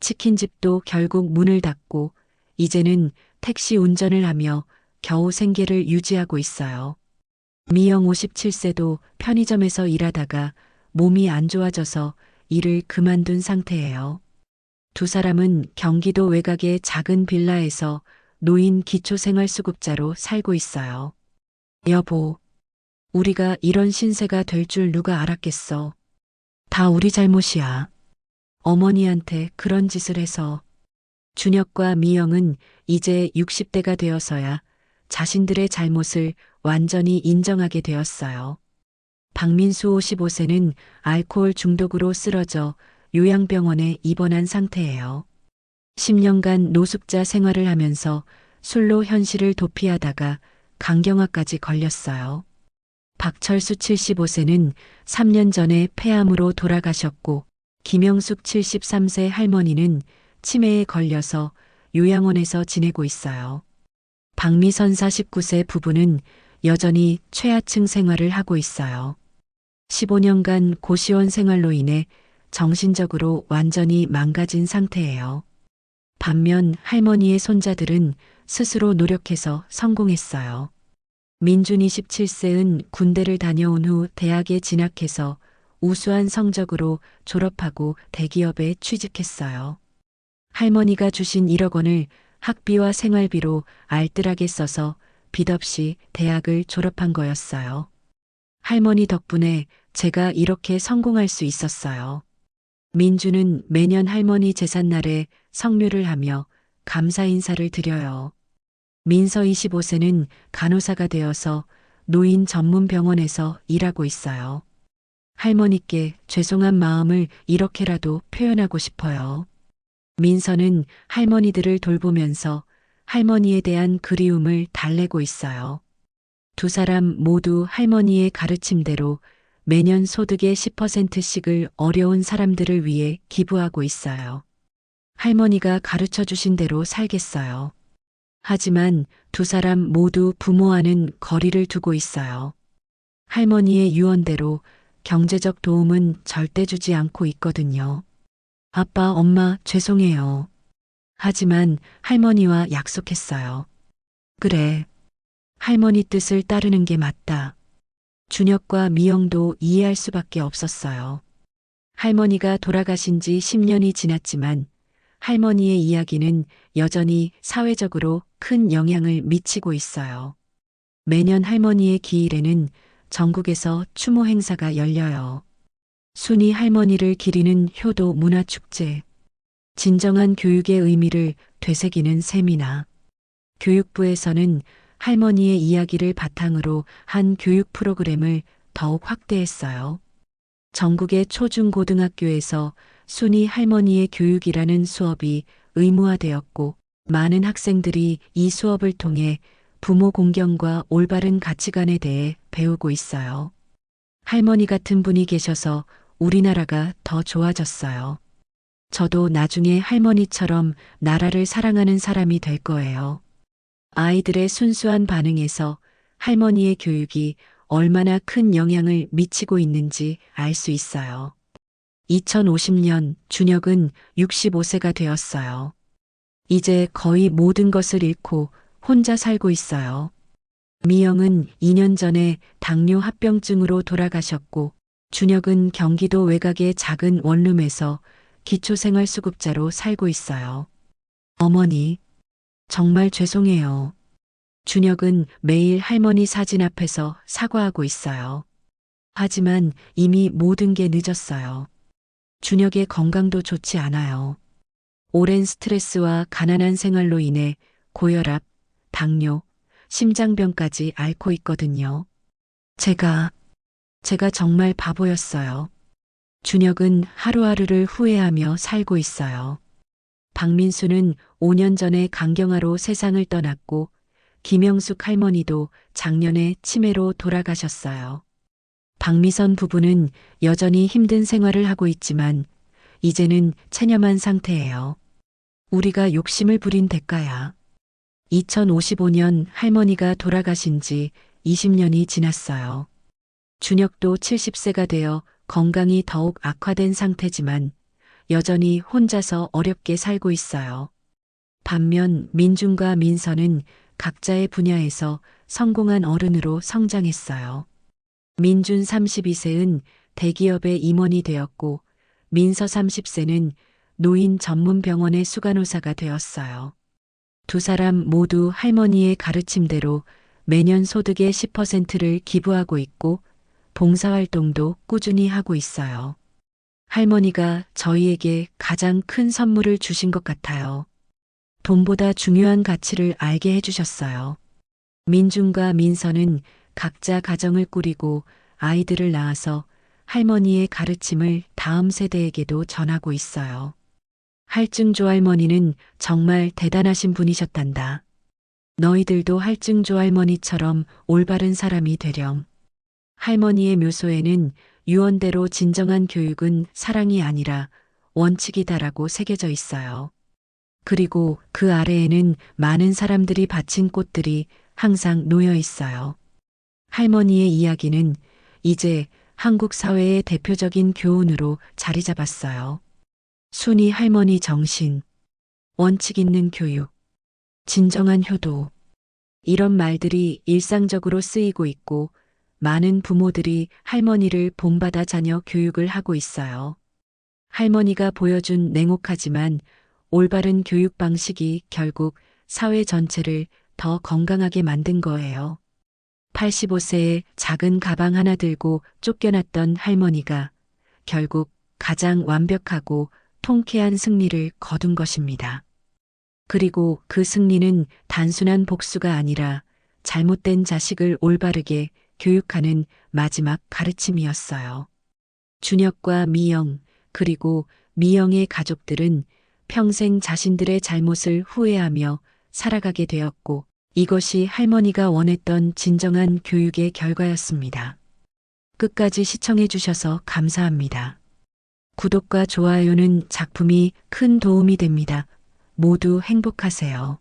A: 치킨집도 결국 문을 닫고 이제는 택시 운전을 하며 겨우 생계를 유지하고 있어요. 미영 57세도 편의점에서 일하다가 몸이 안 좋아져서 일을 그만둔 상태예요. 두 사람은 경기도 외곽의 작은 빌라에서 노인 기초생활수급자로 살고 있어요. 여보, 우리가 이런 신세가 될 줄 누가 알았겠어. 다 우리 잘못이야. 어머니한테 그런 짓을 해서. 준혁과 미영은 이제 60대가 되어서야 자신들의 잘못을 완전히 인정하게 되었어요. 박민수 55세는 알코올 중독으로 쓰러져 요양병원에 입원한 상태예요. 10년간 노숙자 생활을 하면서 술로 현실을 도피하다가 간경화까지 걸렸어요. 박철수 75세는 3년 전에 폐암으로 돌아가셨고 김영숙 73세 할머니는 치매에 걸려서 요양원에서 지내고 있어요. 박미선 49세 부부는 여전히 최하층 생활을 하고 있어요. 15년간 고시원 생활로 인해 정신적으로 완전히 망가진 상태예요. 반면 할머니의 손자들은 스스로 노력해서 성공했어요. 민준 27세는 군대를 다녀온 후 대학에 진학해서 우수한 성적으로 졸업하고 대기업에 취직했어요. 할머니가 주신 1억 원을 학비와 생활비로 알뜰하게 써서 빚 없이 대학을 졸업한 거였어요. 할머니 덕분에 제가 이렇게 성공할 수 있었어요. 민주는 매년 할머니 제삿날에 성묘를 하며 감사 인사를 드려요. 민서 25세는 간호사가 되어서 노인 전문 병원에서 일하고 있어요. 할머니께 죄송한 마음을 이렇게라도 표현하고 싶어요. 민서는 할머니들을 돌보면서 할머니에 대한 그리움을 달래고 있어요. 두 사람 모두 할머니의 가르침대로 매년 소득의 10%씩을 어려운 사람들을 위해 기부하고 있어요. 할머니가 가르쳐 주신 대로 살겠어요. 하지만 두 사람 모두 부모와는 거리를 두고 있어요. 할머니의 유언대로 경제적 도움은 절대 주지 않고 있거든요. 아빠, 엄마, 죄송해요. 하지만 할머니와 약속했어요. 그래. 할머니 뜻을 따르는 게 맞다. 준혁과 미영도 이해할 수밖에 없었어요. 할머니가 돌아가신 지 10년이 지났지만 할머니의 이야기는 여전히 사회적으로 큰 영향을 미치고 있어요. 매년 할머니의 기일에는 전국에서 추모 행사가 열려요. 순이 할머니를 기리는 효도 문화축제, 진정한 교육의 의미를 되새기는 세미나, 교육부에서는 할머니의 이야기를 바탕으로 한 교육 프로그램을 더욱 확대했어요. 전국의 초중고등학교에서 순이 할머니의 교육이라는 수업이 의무화되었고 많은 학생들이 이 수업을 통해 부모 공경과 올바른 가치관에 대해 배우고 있어요. 할머니 같은 분이 계셔서 우리나라가 더 좋아졌어요. 저도 나중에 할머니처럼 나라를 사랑하는 사람이 될 거예요. 아이들의 순수한 반응에서 할머니의 교육이 얼마나 큰 영향을 미치고 있는지 알 수 있어요. 2050년 준혁은 65세가 되었어요. 이제 거의 모든 것을 잃고 혼자 살고 있어요. 미영은 2년 전에 당뇨 합병증으로 돌아가셨고 준혁은 경기도 외곽의 작은 원룸에서 기초생활수급자로 살고 있어요. 어머니, 정말 죄송해요. 준혁은 매일 할머니 사진 앞에서 사과하고 있어요. 하지만 이미 모든 게 늦었어요. 준혁의 건강도 좋지 않아요. 오랜 스트레스와 가난한 생활로 인해 고혈압, 당뇨, 심장병까지 앓고 있거든요. 제가 정말 바보였어요. 준혁은 하루하루를 후회하며 살고 있어요. 박민수는 5년 전에 간경화로 세상을 떠났고 김영숙 할머니도 작년에 치매로 돌아가셨어요. 박미선 부부는 여전히 힘든 생활을 하고 있지만 이제는 체념한 상태예요. 우리가 욕심을 부린 대가야. 2055년 할머니가 돌아가신 지 20년이 지났어요. 준혁도 70세가 되어 건강이 더욱 악화된 상태지만 여전히 혼자서 어렵게 살고 있어요. 반면 민준과 민서는 각자의 분야에서 성공한 어른으로 성장했어요. 민준 32세는 대기업의 임원이 되었고 민서 30세는 노인 전문 병원의 수간호사가 되었어요. 두 사람 모두 할머니의 가르침대로 매년 소득의 10%를 기부하고 있고 봉사활동도 꾸준히 하고 있어요. 할머니가 저희에게 가장 큰 선물을 주신 것 같아요. 돈보다 중요한 가치를 알게 해주셨어요. 민준과 민서는 각자 가정을 꾸리고 아이들을 낳아서 할머니의 가르침을 다음 세대에게도 전하고 있어요. 할증조 할머니는 정말 대단하신 분이셨단다. 너희들도 할증조 할머니처럼 올바른 사람이 되렴. 할머니의 묘소에는 유언대로 진정한 교육은 사랑이 아니라 원칙이다라고 새겨져 있어요. 그리고 그 아래에는 많은 사람들이 바친 꽃들이 항상 놓여 있어요. 할머니의 이야기는 이제 한국 사회의 대표적인 교훈으로 자리 잡았어요. 순이 할머니 정신, 원칙 있는 교육, 진정한 효도. 이런 말들이 일상적으로 쓰이고 있고 많은 부모들이 할머니를 본받아 자녀 교육을 하고 있어요. 할머니가 보여준 냉혹하지만 올바른 교육 방식이 결국 사회 전체를 더 건강하게 만든 거예요. 85세에 작은 가방 하나 들고 쫓겨났던 할머니가 결국 가장 완벽하고 통쾌한 승리를 거둔 것입니다. 그리고 그 승리는 단순한 복수가 아니라 잘못된 자식을 올바르게 교육하는 마지막 가르침이었어요. 준혁과 미영, 그리고 미영의 가족들은 평생 자신들의 잘못을 후회하며 살아가게 되었고, 이것이 할머니가 원했던 진정한 교육의 결과였습니다. 끝까지 시청해 주셔서 감사합니다. 구독과 좋아요는 작품이 큰 도움이 됩니다. 모두 행복하세요.